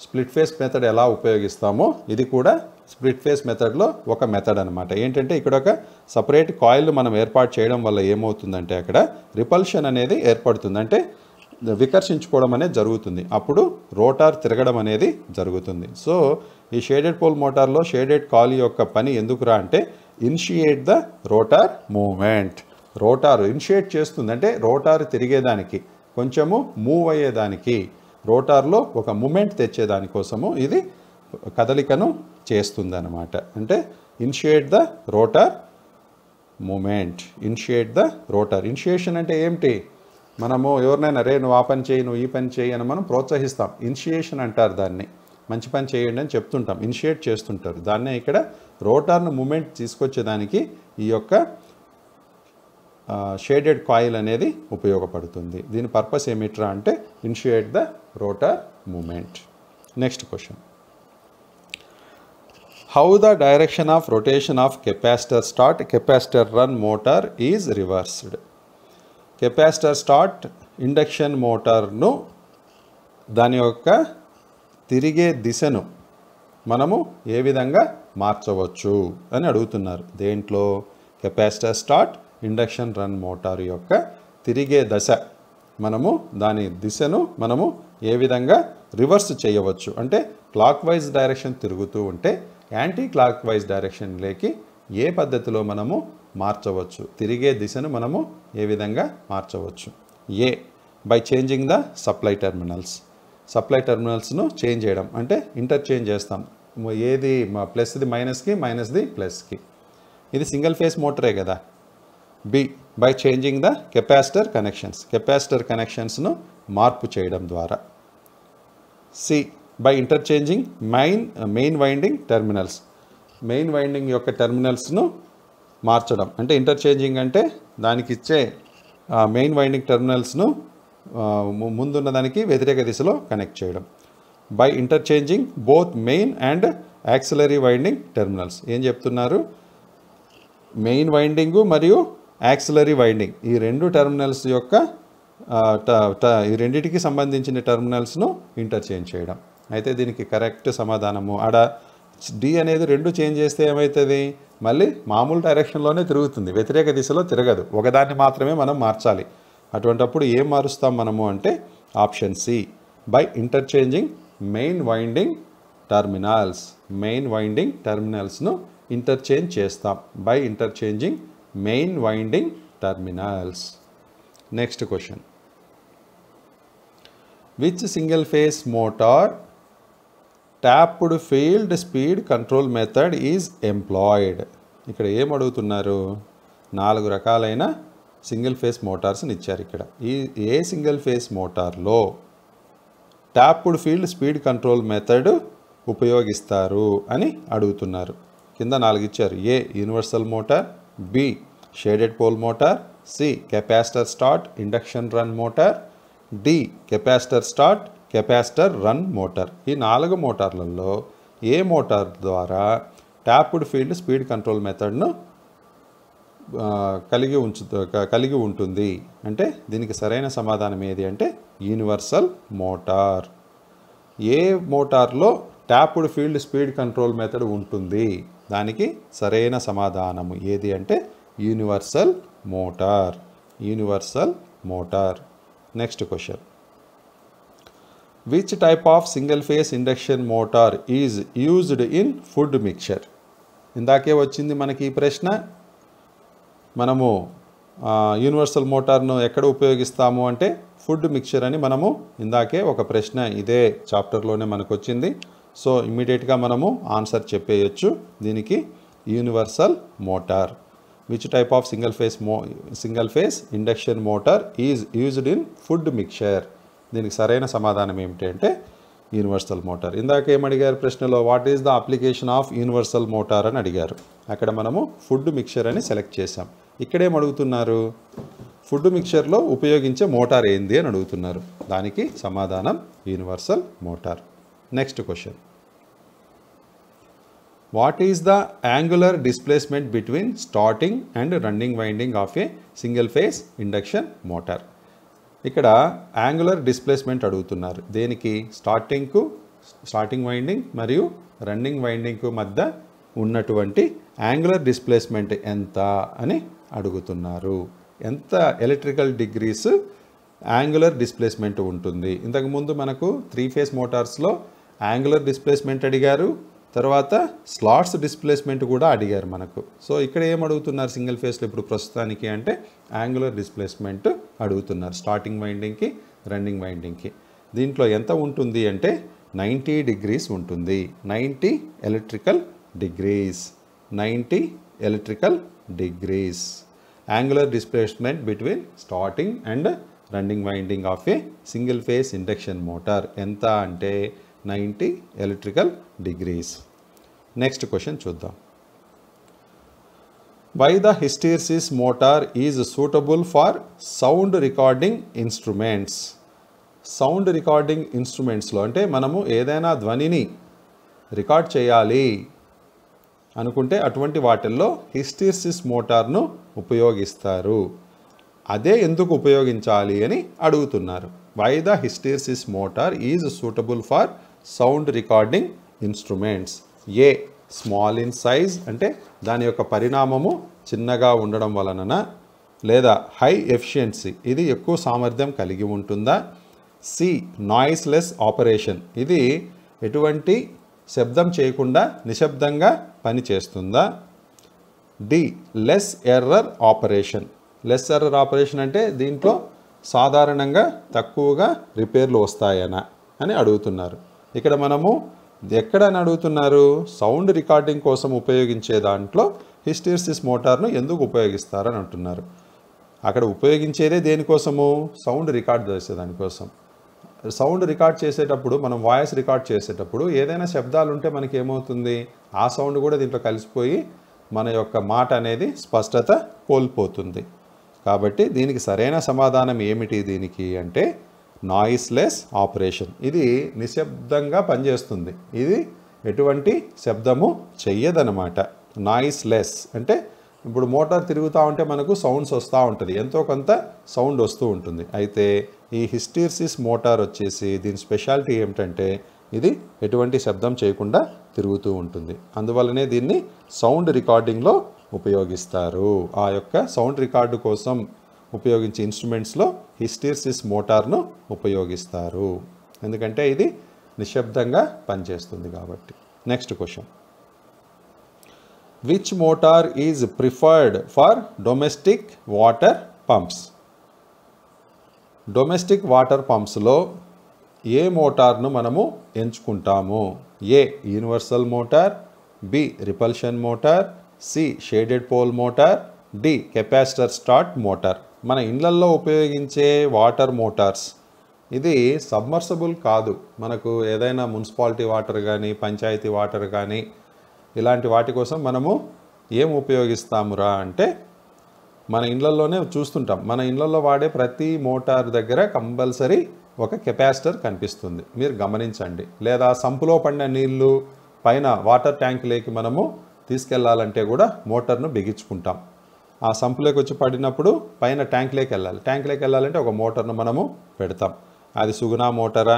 స్ప్లిట్ ఫేస్ మెథడ్ ఎలా ఉపయోగిస్తామో, ఇది కూడా స్ప్లిట్ ఫేస్ మెథడ్లో ఒక మెథడ్ అనమాట. ఏంటంటే ఇక్కడ ఒక సపరేట్ కాయిల్ మనం ఏర్పాటు చేయడం వల్ల ఏమవుతుందంటే అక్కడ రిపల్షన్ అనేది ఏర్పడుతుంది. అంటే వికర్షించుకోవడం అనేది జరుగుతుంది. అప్పుడు రోటార్ తిరగడం అనేది జరుగుతుంది. సో ఈ షేడెడ్ పోల్ మోటార్లో షేడెడ్ కాయిల్ యొక్క పని ఎందుకురా అంటే, initiate the rotor moment. Rotor initiate చేస్తుంది అంటే రోటార్ తిరిగేదానికి, కొంచెము మూవ్ అయ్యేదానికి, రోటార్లో ఒక మూమెంట్ తెచ్చేదానికోసము ఇది కదలికను చేస్తుంది అన్నమాట. అంటే initiate the rotor moment. Initiate the rotor. Initiation అంటే ఏమిటి? మనము ఎవరినైనా రే నువ్వు ఆ పని చేయి, నువ్వు ఈ పని చేయి అని మనం ప్రోత్సహిస్తాం. ఇనిషియేషన్ అంటారు దాన్ని. మంచి పని చేయండి అని చెప్తుంటాం, ఇనిషియేట్ చేస్తుంటారు. దాన్నే ఇక్కడ రోటార్ను మూమెంట్ తీసుకొచ్చేదానికి ఈ యొక్క షేడెడ్ కాయిల్ అనేది ఉపయోగపడుతుంది. దీని పర్పస్ ఏమిట్రా అంటే initiate the rotor movement. Next question, how the direction of rotation of capacitor start capacitor run motor is reversed. Capacitor start induction మోటార్ను దాని యొక్క తిరిగే దిశను మనము ఏ విధంగా మార్చవచ్చు అని అడుగుతున్నారు. దేంట్లో? Capacitor start induction run motor యొక్క తిరిగే దశ, మనము దాని దిశను మనము ఏ విధంగా రివర్స్ చేయవచ్చు అంటే, క్లాక్ వైజ్ డైరెక్షన్ తిరుగుతూ ఉంటే యాంటీ క్లాక్ వైజ్ డైరెక్షన్లోకి ఏ పద్ధతిలో మనము మార్చవచ్చు, తిరిగే దిశను మనము ఏ విధంగా మార్చవచ్చు? A, by changing the supply terminals. Supply టెర్మినల్స్ను చేంజ్ చేయడం అంటే ఇంటర్చేంజ్ చేస్తాం. ఏది ప్లస్ది మైనస్కి, మైనస్ది ప్లస్కి. ఇది సింగిల్ ఫేస్ మోటరే కదా. B, by changing the capacitor connections. Capacitor కనెక్షన్స్ను మార్పు చేయడం ద్వారా. C, by interchanging main winding terminals. Main winding యొక్క టెర్మినల్స్ను మార్చడం అంటే ఇంటర్చేంజింగ్ అంటే దానికి ఇచ్చే మెయిన్ వైండింగ్ టెర్మినల్స్ను ముందున్న దానికి వ్యతిరేక దిశలో కనెక్ట్ చేయడం. By interchanging both main and auxiliary winding terminals. ఏం చెప్తున్నారు? మెయిన్ వైండింగు మరియు యాక్సిలరీ వైండింగ్ ఈ రెండు టెర్మినల్స్ యొక్క ఈ రెండింటికి సంబంధించిన టెర్మినల్స్ను ఇంటర్చేంజ్ చేయడం. అయితే దీనికి కరెక్ట్ సమాధానము ఆడ డి అనేది రెండు చేంజ్ చేస్తే ఏమవుతుంది? మళ్ళీ మామూలు డైరెక్షన్లోనే తిరుగుతుంది, వ్యతిరేక దిశలో తిరగదు. ఒకదాన్ని మాత్రమే మనం మార్చాలి. అటువంటప్పుడు ఏం మారుస్తాం మనము అంటే option C, by interchanging main winding terminals. Main winding టర్మినల్స్ను ఇంటర్చేంజ్ చేస్తాం by interchanging main winding terminals. Next question, which single phase motor tapped field speed control method is employed. ఇక్కడ ఏం అడుగుతున్నారు? 4 రకాలైన సింగిల్ ఫేస్ మోటార్స్ని ఇచ్చారు. ఇక్కడ ఏ సింగిల్ ఫేస్ మోటార్లో tapped field speed control method ఉపయోగిస్తారు అని అడుగుతున్నారు. కింద 4 ఇచ్చారు. A, universal motor. B, shaded pole motor. C, capacitor start induction run motor. D, capacitor start capacitor run motor. ఈ 4 మోటార్లలో ఏ మోటార్ ద్వారా ట్యాప్డ్ ఫీల్డ్ స్పీడ్ కంట్రోల్ మెథడ్ను కలిగి ఉంటుంది అంటే దీనికి సరైన సమాధానం ఏది అంటే యూనివర్సల్ మోటార్. ఏ మోటార్లో tapped field speed control method ఉంటుంది? దానికి సరైన సమాధానము ఏది అంటే universal motor. Universal motor. Next question, which type of single phase induction motor is used in food mixture. ఇందాకే వచ్చింది మనకి ఈ ప్రశ్న. మనము యూనివర్సల్ మోటార్ను ఎక్కడ ఉపయోగిస్తాము అంటే ఫుడ్ మిక్చర్ అని మనము ఇందాకే ఒక ప్రశ్న ఇదే చాప్టర్లోనే మనకు వచ్చింది. సో ఇమ్మీడియట్గా మనము ఆన్సర్ చెప్పేయచ్చు దీనికి, universal motor. Which type of single phase induction motor is used in food mixture. దీనికి సరైన సమాధానం ఏమిటి అంటే యూనివర్సల్ మోటార్. ఇందాక ఏమడిగారు ప్రశ్నలో, what is the application of universal motor అని అడిగారు. అక్కడ మనము ఫుడ్ మిక్చర్ అని సెలెక్ట్ చేసాం. ఇక్కడేం అడుగుతున్నారు, ఫుడ్ మిక్చర్లో ఉపయోగించే మోటార్ ఏంది అని అడుగుతున్నారు. దానికి సమాధానం universal motor. Next question, what is the angular displacement between starting and running winding of a single phase induction motor. ఇక్కడ యాంగులర్ డిస్ప్లేస్మెంట్ అడుగుతున్నారు. దేనికి, స్టార్టింగ్ వైండింగ్ మరియు రన్నింగ్ వైండింగ్కు మధ్య ఉన్నటువంటి యాంగులర్ డిస్ప్లేస్మెంట్ ఎంత అని అడుగుతున్నారు. ఎంత ఎలక్ట్రికల్ డిగ్రీస్ యాంగులర్ డిస్ప్లేస్మెంట్ ఉంటుంది. ఇంతకుముందు మనకు 3 ఫేస్ మోటార్స్లో యాంగులర్ డిస్ప్లేస్మెంట్ అడిగారు, తర్వాత స్లాట్స్ డిస్ప్లేస్మెంట్ కూడా అడిగారు మనకు. సో ఇక్కడ ఏం అడుగుతున్నారు సింగిల్ ఫేస్లో ఇప్పుడు ప్రస్తుతానికి అంటే యాంగులర్ డిస్ప్లేస్మెంట్ అడుగుతున్నారు స్టార్టింగ్ వైండింగ్కి రన్నింగ్ వైండింగ్కి. దీంట్లో ఎంత ఉంటుంది అంటే 90 డిగ్రీస్ ఉంటుంది. 90 electrical degrees. 90 electrical degrees angular displacement between starting and running winding of a single phase induction motor ఎంత అంటే 90 ఎలక్ట్రికల్ డిగ్రీస్. నెక్స్ట్ క్వశ్చన్ చూద్దాం. Why the hysteresis motor is suitable for sound recording instruments. Sound recording ఇన్స్ట్రుమెంట్స్లో అంటే మనము ఏదైనా ధ్వనిని record చేయాలి అనుకుంటే అటువంటి వాటిల్లో హిస్టెరిసిస్ మోటార్ను ఉపయోగిస్తారు. అదే ఎందుకు ఉపయోగించాలి అని అడుగుతున్నారు. Why the hysteresis motor is suitable for sound recording instruments. A small in size అంటే దాని యొక్క పరిణామము చిన్నగా ఉండడం వలన, లేదా హై ఎఫిషియన్సీ ఇది ఎక్కువ సామర్థ్యం కలిగి ఉంటుందా. సి నాయిస్లెస్ ఆపరేషన్ ఇది ఎటువంటి శబ్దం చేయకుండా నిశ్శబ్దంగా పనిచేస్తుందా. D less error operation. Less error operation అంటే దీంట్లో సాధారణంగా తక్కువగా రిపేర్లు వస్తాయనా అని అడుగుతున్నారు. ఇక్కడ మనము ఎక్కడని అడుగుతున్నారు, సౌండ్ రికార్డింగ్ కోసం ఉపయోగించే దాంట్లో హిస్టెరిసిస్ మోటార్ను ఎందుకు ఉపయోగిస్తారని అంటున్నారు. అక్కడ ఉపయోగించేదే దేనికోసము, సౌండ్ రికార్డ్ చేసేదానికోసం. సౌండ్ రికార్డ్ చేసేటప్పుడు మనం వాయిస్ రికార్డ్ చేసేటప్పుడు ఏదైనా శబ్దాలు ఉంటే మనకి ఏమవుతుంది, ఆ సౌండ్ కూడా దీంట్లో కలిసిపోయి మన యొక్క మాట అనేది స్పష్టత కోల్పోతుంది. కాబట్టి దీనికి సరైన సమాధానం ఏమిటి దీనికి అంటే నాయిస్లెస్ ఆపరేషన్. ఇది నిశ్శబ్దంగా పనిచేస్తుంది, ఇది ఎటువంటి శబ్దము చెయ్యదనమాట. నాయిస్లెస్ అంటే ఇప్పుడు మోటార్ తిరుగుతూ ఉంటే మనకు సౌండ్స్ వస్తూ ఉంటుంది, ఎంతో కొంత సౌండ్ వస్తూ ఉంటుంది. అయితే ఈ హిస్టెరిసిస్ మోటార్ వచ్చేసి దీని స్పెషాలిటీ ఏమిటంటే ఇది ఎటువంటి శబ్దం చేయకుండా తిరుగుతూ ఉంటుంది. అందువల్లనే దీన్ని సౌండ్ రికార్డింగ్లో ఉపయోగిస్తారు. ఆ యొక్క సౌండ్ రికార్డు కోసం ఉపయోగించే ఇన్స్ట్రుమెంట్స్లో హిస్టెరిసిస్ మోటార్ను ఉపయోగిస్తారు, ఎందుకంటే ఇది నిశ్శబ్దంగా పనిచేస్తుంది కాబట్టి. Next question, which motor is preferred for domestic water pumps. Domestic water పంప్స్లో ఏ మోటార్ను మనము ఎంచుకుంటాము. A universal motor, B repulsion motor, C shaded pole motor, D capacitor start motor. మన ఇళ్లల్లో ఉపయోగించే వాటర్ మోటార్స్ ఇది సబ్మర్సిబుల్ కాదు. మనకు ఏదైనా మున్సిపాలిటీ వాటర్ కానీ పంచాయతీ వాటర్ కానీ ఇలాంటి వాటి కోసం మనము ఏం ఉపయోగిస్తామురా అంటే మన ఇళ్లలోనే చూస్తుంటాం. మన ఇళ్లలో వాడే ప్రతి మోటార్ దగ్గర కంపల్సరీ ఒక కెపాసిటర్ కనిపిస్తుంది, మీరు గమనించండి. లేదా సంపులో పడిన నీళ్లు పైన వాటర్ ట్యాంకులోకి మనము తీసుకెళ్లాలంటే కూడా మోటార్ను బిగించుకుంటాం. ఆ సంపులోకి వచ్చి పడినప్పుడు పైన ట్యాంక్లోకి వెళ్ళాలి. ట్యాంక్లోకి వెళ్ళాలంటే ఒక మోటార్ను మనము పెడతాం. అది సుగుణా మోటారా,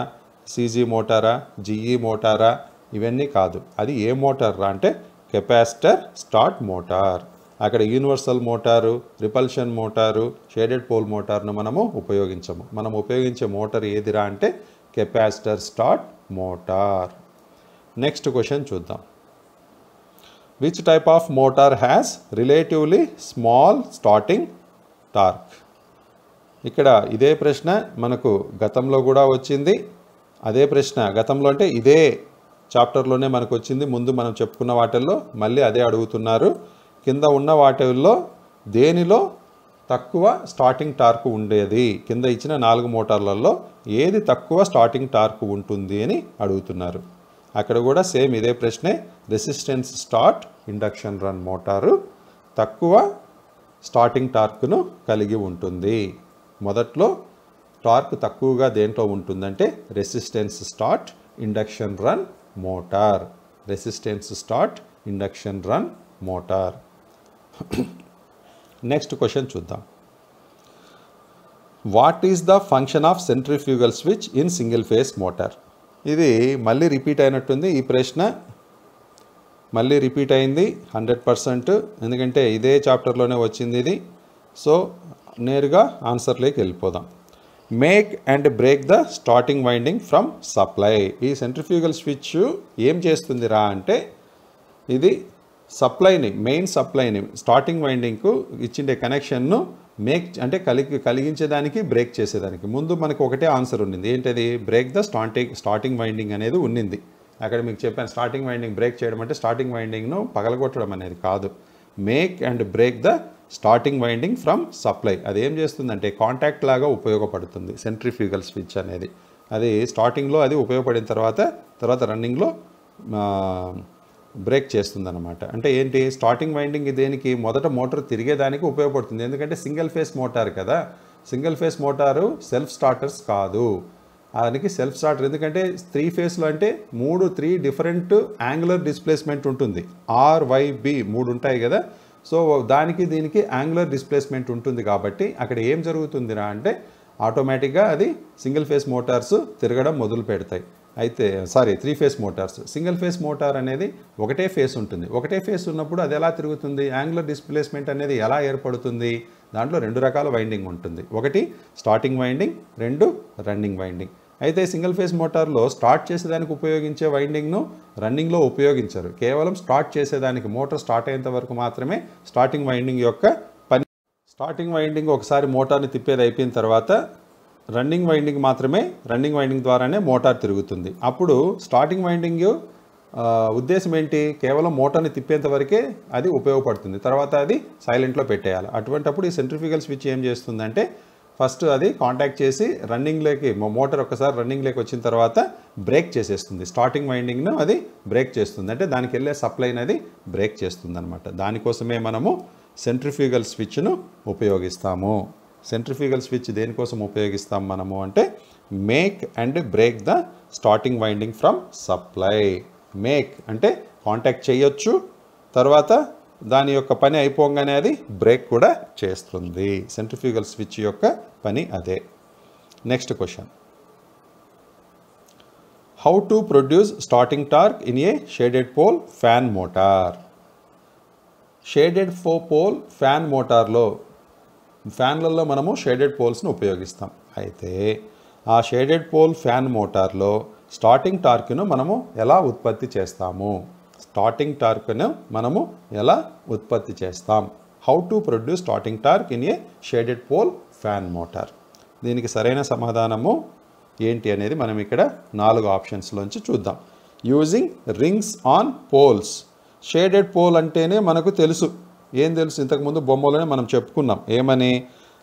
సీజీ మోటారా, జిఈ మోటారా ఇవన్నీ కాదు. అది ఏ మోటార్ రా అంటే కెపాసిటర్ స్టార్ట్ మోటార్. అక్కడ universal motor, repulsion motor, shaded pole మోటార్ను మనము ఉపయోగించము. మనం ఉపయోగించే మోటార్ ఏదిరా అంటే capacitor start motor. Next question చూద్దాం. Which type of motor has relatively small starting torque? ఇక్కడ ఇదే ప్రశ్న మనకు గతంలో కూడా వచ్చింది. అదే ప్రశ్న గతంలో అంటే ఇదే చాప్టర్లోనే మనకు వచ్చింది. ముందు మనం చెప్పుకున్న వాటిల్లో మళ్ళీ అదే అడుగుతున్నారు. కింద ఉన్న వాటిల్లో దేనిలో తక్కువ స్టార్టింగ్ టార్క్ ఉండేది, కింద ఇచ్చిన 4 మోటార్లలో ఏది తక్కువ స్టార్టింగ్ టార్క్ ఉంటుంది అని అడుగుతున్నారు. అక్కడ కూడా సేమ్ ఇదే ప్రశ్నే. Resistance start induction run motor తక్కువ స్టార్టింగ్ టార్క్ను కలిగి ఉంటుంది. మొదట్లో టార్క్ తక్కువగా దేంట్లో ఉంటుందంటే resistance start induction run motor. Resistance start induction run motor. Next question చూద్దాం. What is the function of centrifugal switch in single phase motor? ఇది మళ్ళీ రిపీట్ అయినట్టుంది. ఈ ప్రశ్న మళ్ళీ రిపీట్ అయింది 100%, ఎందుకంటే ఇదే చాప్టర్లోనే వచ్చింది ఇది. సో నేరుగా ఆన్సర్లోకి వెళ్ళిపోదాం. Make and break the starting winding from supply. ఈ సెంట్రిఫ్యూగల్ స్విచ్ ఏం చేస్తుందిరా అంటే ఇది సప్లైని, మెయిన్ సప్లైని స్టార్టింగ్ వైండింగ్కు ఇచ్చిండే కనెక్షన్ను మేక్ అంటే కలిగించేదానికి, బ్రేక్ చేసేదానికి. ముందు మనకు ఒకటే ఆన్సర్ ఉండింది, ఏంటది? బ్రేక్ ద స్టార్టింగ్ వైండింగ్ అనేది ఉండింది. అక్కడ మీకు చెప్పాను, స్టార్టింగ్ వైండింగ్ బ్రేక్ చేయడం అంటే స్టార్టింగ్ వైండింగ్ను పగలగొట్టడం అనేది కాదు. Make and break the starting winding from supply. అది ఏం చేస్తుందంటే కాంటాక్ట్ లాగా ఉపయోగపడుతుంది సెంట్రిఫ్యూగల్ స్విచ్ అనేది. అది స్టార్టింగ్లో అది ఉపయోగపడిన తర్వాత రన్నింగ్లో బ్రేక్ చేస్తుందన్నమాట. అంటే ఏంటి? స్టార్టింగ్ వైండింగ్ దేనికి? మొదట మోటార్ తిరిగేదానికి ఉపయోగపడుతుంది. ఎందుకంటే సింగిల్ ఫేస్ మోటార్ కదా. Single phase motor self starters కాదు. దానికి సెల్ఫ్ స్టార్టర్ ఎందుకంటే 3 ఫేస్లో అంటే 3 డిఫరెంట్ యాంగులర్ డిస్ప్లేస్మెంట్ ఉంటుంది. RYB 3 ఉంటాయి కదా. సో దానికి దీనికి యాంగులర్ డిస్ప్లేస్మెంట్ ఉంటుంది కాబట్టి అక్కడ ఏం జరుగుతుందిరా అంటే ఆటోమేటిక్గా అది సింగిల్ ఫేస్ మోటార్స్ తిరగడం మొదలు పెడతాయి. అయితే 3 face motors. Single phase motor అనేది ఒకటే ఫేస్ ఉంటుంది. ఒకటే ఫేస్ ఉన్నప్పుడు అది ఎలా తిరుగుతుంది? యాంగులర్ డిస్ప్లేస్మెంట్ అనేది ఎలా ఏర్పడుతుంది? దాంట్లో 2 రకాల వైండింగ్ ఉంటుంది. ఒకటి స్టార్టింగ్ వైండింగ్, 2 రన్నింగ్ వైండింగ్. అయితే సింగిల్ ఫేస్ మోటార్లో స్టార్ట్ చేసేదానికి ఉపయోగించే వైండింగ్ను రన్నింగ్లో ఉపయోగించరు. కేవలం స్టార్ట్ చేసేదానికి, మోటార్ స్టార్ట్ అయ్యేంత వరకు మాత్రమే స్టార్టింగ్ వైండింగ్ యొక్క పని. స్టార్టింగ్ వైండింగ్ ఒకసారి మోటార్ని తిప్పేది అయిపోయిన తర్వాత రన్నింగ్ వైండింగ్ ద్వారానే మోటార్ తిరుగుతుంది. అప్పుడు స్టార్టింగ్ వైండింగ్ ఉద్దేశం ఏంటి? కేవలం మోటార్ని తిప్పేంత వరకే అది ఉపయోగపడుతుంది. తర్వాత అది సైలెంట్లో పెట్టేయాలి. అటువంటప్పుడు ఈ సెంట్రిఫ్యూగల్ స్విచ్ ఏం చేస్తుందంటే ఫస్ట్ అది కాంటాక్ట్ చేసి రన్నింగ్లోకి, మోటార్ ఒకసారి రన్నింగ్లోకి వచ్చిన తర్వాత బ్రేక్ చేసేస్తుంది. స్టార్టింగ్ వైండింగ్ను అది బ్రేక్ చేస్తుంది. అంటే దానికి వెళ్ళే సప్లైని అది బ్రేక్ చేస్తుంది అనమాట. దానికోసమే మనము సెంట్రిఫ్యూగల్ స్విచ్ను ఉపయోగిస్తాము. సెంట్రిఫ్యూగల్ స్విచ్ దేనికోసం ఉపయోగిస్తాం మనము అంటే make and break the starting winding from supply. Make అంటే కాంటాక్ట్ చేయొచ్చు, తర్వాత దాని యొక్క పని అయిపోగానే అది బ్రేక్ కూడా చేస్తుంది. సెంట్రిఫ్యూగల్ స్విచ్ యొక్క పని అదే. Next question. How to produce starting torque in a shaded pole fan motor? Shaded pole fan మోటార్లో, ఫ్యాన్లలో మనము షేడెడ్ పోల్స్ను ఉపయోగిస్తాం. అయితే ఆ షేడెడ్ పోల్ ఫ్యాన్ మోటార్లో స్టార్టింగ్ టార్క్ను మనము ఎలా ఉత్పత్తి చేస్తాము? స్టార్టింగ్ టార్క్ను మనము ఎలా ఉత్పత్తి చేస్తాం? How to produce starting torque in a shaded pole fan motor. దీనికి సరైన సమాధానము ఏంటి అనేది మనం ఇక్కడ 4 ఆప్షన్స్లోంచి చూద్దాం. Using rings on poles. Shaded pole అంటేనే మనకు తెలుసు. ఏం తెలుసు? ఇంతకుముందు బొమ్మలోనే మనం చెప్పుకున్నాం. ఏమని?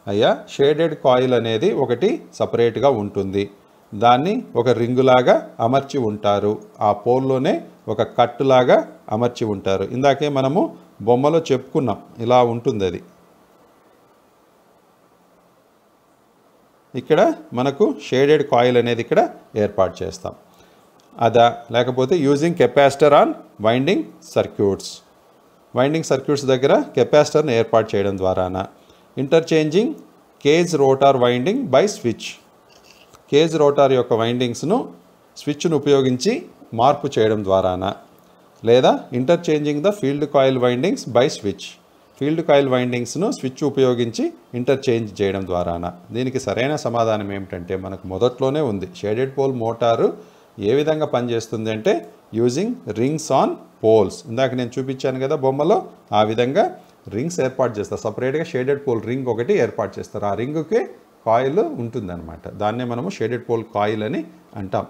అయ్యా, షేడెడ్ కాయిల్ అనేది ఒకటి సపరేట్గా ఉంటుంది. దాన్ని ఒక రింగులాగా అమర్చి ఉంటారు. ఆ పోల్లోనే ఒక కట్టులాగా అమర్చి ఉంటారు. ఇందాకే మనము బొమ్మలో చెప్పుకున్నాం, ఇలా ఉంటుంది అది. ఇక్కడ మనకు షేడెడ్ కాయిల్ అనేది ఇక్కడ ఏర్పాటు చేస్తాం. అదా లేకపోతే using capacitor on winding circuits. Winding circuits దగ్గర కెపాసిటర్ని ఏర్పాటు చేయడం ద్వారానా? Interchanging cage rotor winding by switch. Cage rotor యొక్క వైండింగ్స్ను స్విచ్ను ఉపయోగించి మార్పు చేయడం ద్వారానా? లేదా interchanging the field coil windings by switch. Field coil వైండింగ్స్ను స్విచ్ ఉపయోగించి ఇంటర్చేంజ్ చేయడం ద్వారానా? దీనికి సరైన సమాధానం ఏమిటంటే మనకు మొదట్లోనే ఉంది. షేడెడ్ పోల్ మోటారు ఏ విధంగా పనిచేస్తుంది అంటే యూజింగ్ రింగ్స్ ఆన్ పోల్స్. ఇందాక నేను చూపించాను కదా బొమ్మలో, ఆ విధంగా రింగ్స్ ఏర్పాటు చేస్తారు. సపరేట్గా షేడెడ్ పోల్ రింగ్ ఒకటి ఏర్పాటు చేస్తారు. ఆ రింగ్కి కాయిల్ ఉంటుందన్నమాట. దాన్నే మనము షేడెడ్ పోల్ కాయిల్ అని అంటాం.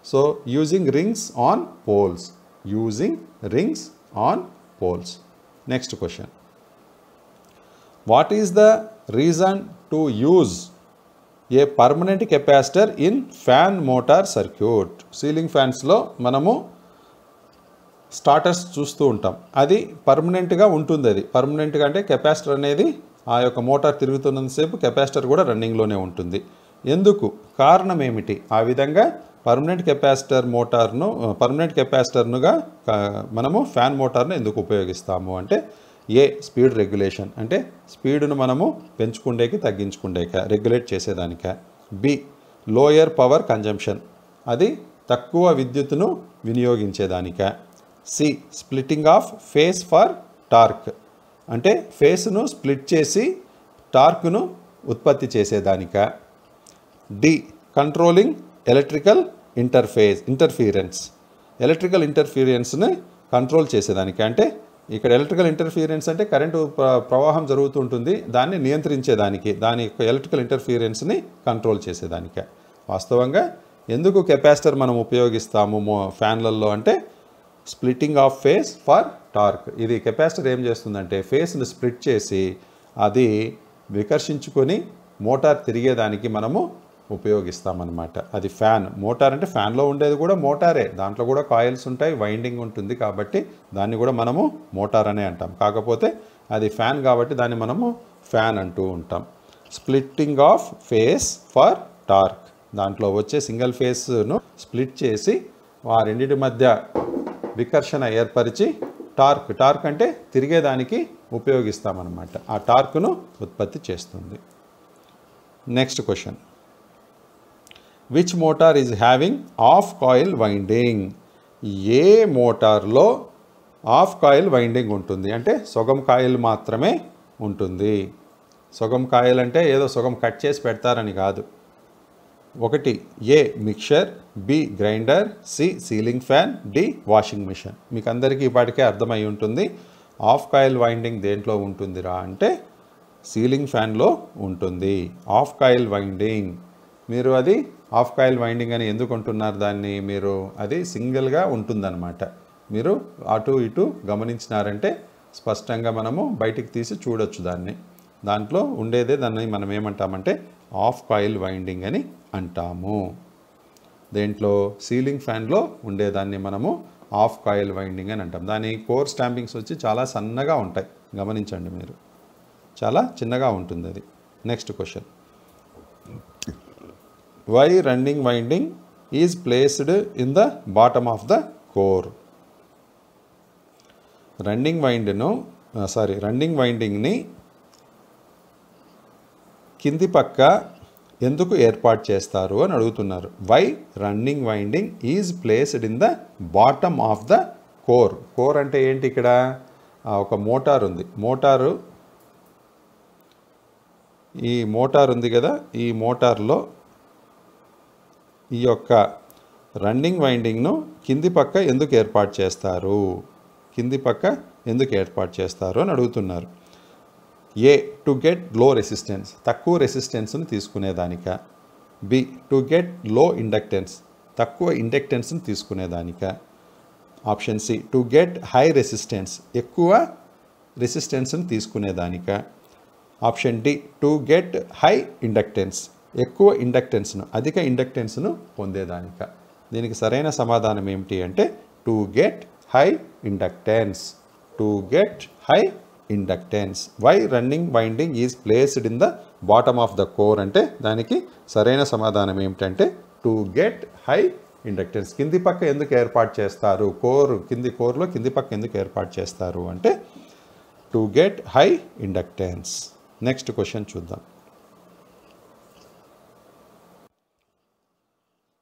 So using rings on poles, using rings on poles. Next question, what is the reason to use a permanent capacitor in fan motor circuit? Ceiling ఫ్యాన్స్లో మనము స్టార్టర్స్ చూస్తూ ఉంటాం. అది పర్మనెంట్గా ఉంటుంది. అది పర్మనెంట్గా అంటే కెపాసిటర్ అనేది ఆ యొక్క మోటార్ తిరుగుతున్నంతసేపు కెపాసిటర్ కూడా రన్నింగ్లోనే ఉంటుంది. ఎందుకు? కారణం ఏమిటి? ఆ విధంగా పర్మనెంట్ కెపాసిటర్నుగా మనము ఫ్యాన్ మోటార్ను ఎందుకు ఉపయోగిస్తాము అంటే, ఏ స్పీడ్ రెగ్యులేషన్ అంటే స్పీడ్ను మనము పెంచుకుండేకి తగ్గించుకుండేక రెగ్యులేట్ చేసేదానిక. బి లోయర్ పవర్ కన్జంప్షన్, అది తక్కువ విద్యుత్తును వినియోగించేదానిక. C splitting of phase for torque, అంటే ఫేస్ను స్ప్లిట్ చేసి టార్క్ను ఉత్పత్తి చేసేదానిక. D controlling electrical interference, electrical ఇంటర్ఫీరెన్స్ని కంట్రోల్ చేసేదానికి. అంటే ఇక్కడ ఎలక్ట్రికల్ ఇంటర్ఫీరెన్స్ అంటే కరెంటు ప్రవాహం జరుగుతుంటుంది, దాన్ని నియంత్రించేదానికి, దాని యొక్క ఎలక్ట్రికల్ ఇంటర్ఫీరెన్స్ని కంట్రోల్ చేసేదానికే. వాస్తవంగా ఎందుకు కెపాసిటర్ మనం ఉపయోగిస్తాము ఫ్యాన్లలో అంటే splitting of phase for torque. ఇది కెపాసిటర్ ఏం చేస్తుందంటే ఫేస్ని స్ప్లిట్ చేసి అది వికర్షించుకొని మోటార్ తిరిగేదానికి మనము ఉపయోగిస్తామన్నమాట. అది ఫ్యాన్. మోటార్ అంటే ఫ్యాన్లో ఉండేది కూడా మోటారే, దాంట్లో కూడా కాయిల్స్ ఉంటాయి, వైండింగ్ ఉంటుంది, కాబట్టి దాన్ని కూడా మనము మోటార్ అనే అంటాం. కాకపోతే అది ఫ్యాన్ కాబట్టి దాన్ని మనము ఫ్యాన్ అంటూ ఉంటాం. Splitting of phase for torque, దాంట్లో వచ్చే సింగిల్ ఫేస్ను స్ప్లిట్ చేసి ఆ రెండింటి మధ్య వికర్షణ ఏర్పరిచి టార్క్ అంటే తిరిగేదానికి ఉపయోగిస్తామన్నమాట. ఆ టార్క్ను ఉత్పత్తి చేస్తుంది. Next question, which motor is having half coil winding? ఏ మోటార్లో ఆఫ్ కాయిల్ వైండింగ్ ఉంటుంది అంటే సగం కాయిల్ మాత్రమే ఉంటుంది. సగం కాయిల్ అంటే ఏదో సగం కట్ చేసి పెడతారని కాదు. ఒకటి A mixture, B grinder, C ceiling fan, D washing machine. మీకు అందరికీ ఇప్పటికే అర్థమై ఉంటుంది ఆఫ్ కాయిల్ వైండింగ్ దేంట్లో ఉంటుందిరా అంటే సీలింగ్ ఫ్యాన్లో ఉంటుంది. ఆఫ్ కాయిల్ వైండింగ్, మీరు అది ఆఫ్ కాయిల్ వైండింగ్ అని ఎందుకు అంటున్నారు దాన్ని? మీరు అది సింగిల్గా ఉంటుందన్నమాట. మీరు అటు ఇటు గమనించినారంటే స్పష్టంగా మనము బయటికి తీసి చూడొచ్చు దాన్ని. దాంట్లో ఉండేదే దాన్ని మనం ఏమంటామంటే ఆఫ్ కాయిల్ వైండింగ్ అని అంటాము. దేంట్లో? సీలింగ్ ఫ్యాన్లో ఉండేదాన్ని మనము ఆఫ్ కాయిల్ వైండింగ్ అని అంటాం. దాని కోర్ స్టాంపింగ్స్ వచ్చి చాలా సన్నగా ఉంటాయి, గమనించండి మీరు, చాలా చిన్నగా ఉంటుంది అది. Next question, why running winding is placed in the bottom of the core? Running వైండింగ్ని కింది పక్క ఎందుకు ఏర్పాటు చేస్తారు అని అడుగుతున్నారు. Why running winding is placed in the bottom of the core. Core అంటే ఏంటి? ఇక్కడ ఒక మోటార్ ఉంది. ఈ మోటార్ ఉంది కదా, ఈ మోటార్లో ఈ యొక్క రన్నింగ్ వైండింగ్ను కింది పక్క ఎందుకు ఏర్పాటు చేస్తారు? కింది పక్క ఎందుకు ఏర్పాటు చేస్తారు అని అడుగుతున్నారు. A to get low resistance, తక్కువ రెసిస్టెన్స్ని తీసుకునేదానిక. B to get low inductance, తక్కువ ఇండక్టెన్స్ని తీసుకునేదానిక. Option C to get high resistance, ఎక్కువ రెసిస్టెన్స్ని తీసుకునేదానిక. Option D to get high inductance, ఎక్కువ ఇండక్టెన్స్ను, అధిక ఇండక్టెన్స్ను పొందేదానిక. దీనికి సరైన సమాధానం ఏమిటి అంటే to get high inductance. To get high inductance. Why running winding is placed in the bottom of the core అంటే దానికి సరైన సమాధానం ఏమిటంటే టు గెట్ హై ఇండక్టెన్స్. కింది పక్క ఎందుకు ఏర్పాటు చేస్తారు? కోర్లో కింది పక్క ఎందుకు ఏర్పాటు చేస్తారు అంటే to get high inductance. Next question చూద్దాం.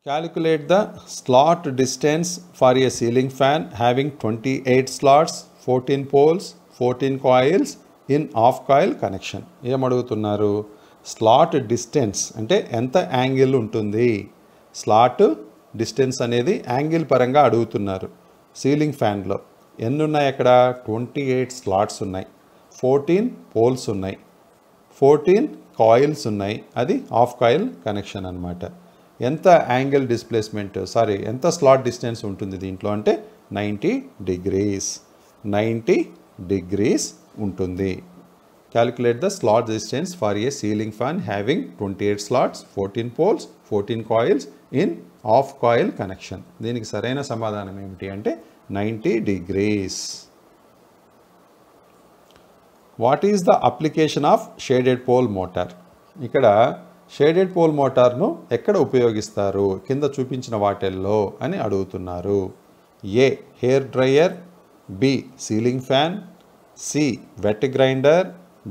Calculate the slot distance for a ceiling fan having 28 slots, 14 poles, 14 coils in half coil connection. ఏమడుగుతున్నారు? స్లాట్ డిస్టెన్స్ అంటే ఎంత యాంగిల్ ఉంటుంది. స్లాట్ డిస్టెన్స్ అనేది యాంగిల్ పరంగా అడుగుతున్నారు. సీలింగ్ ఫ్యాన్లో ఎన్ని ఉన్నాయి? అక్కడ 28 స్లాట్స్ ఉన్నాయి, 14 పోల్స్ ఉన్నాయి, 14 కాయిల్స్ ఉన్నాయి. అది ఆఫ్ కాయిల్ కనెక్షన్ అన్నమాట. ఎంత యాంగిల్ డిస్ప్లేస్మెంట్ ఎంత స్లాట్ డిస్టెన్స్ ఉంటుంది దీంట్లో అంటే 90 డిగ్రీస్. 90 డిగ్రీస్ ఉంటుంది. Calculate the slot distance for a ceiling fan having 28 slots, 14 poles, 14 coils in off coil connection. దీనికి సరైన సమాధానం ఏమిటి అంటే 90 degrees. What is the application of shaded pole motor? ఇక్కడ షేడెడ్ పోల్ మోటార్ను ఎక్కడ ఉపయోగిస్తారు? కింద చూపించిన వాటిల్లో అని అడుగుతున్నారు. A hair dryer, B ceiling fan, C wet grinder,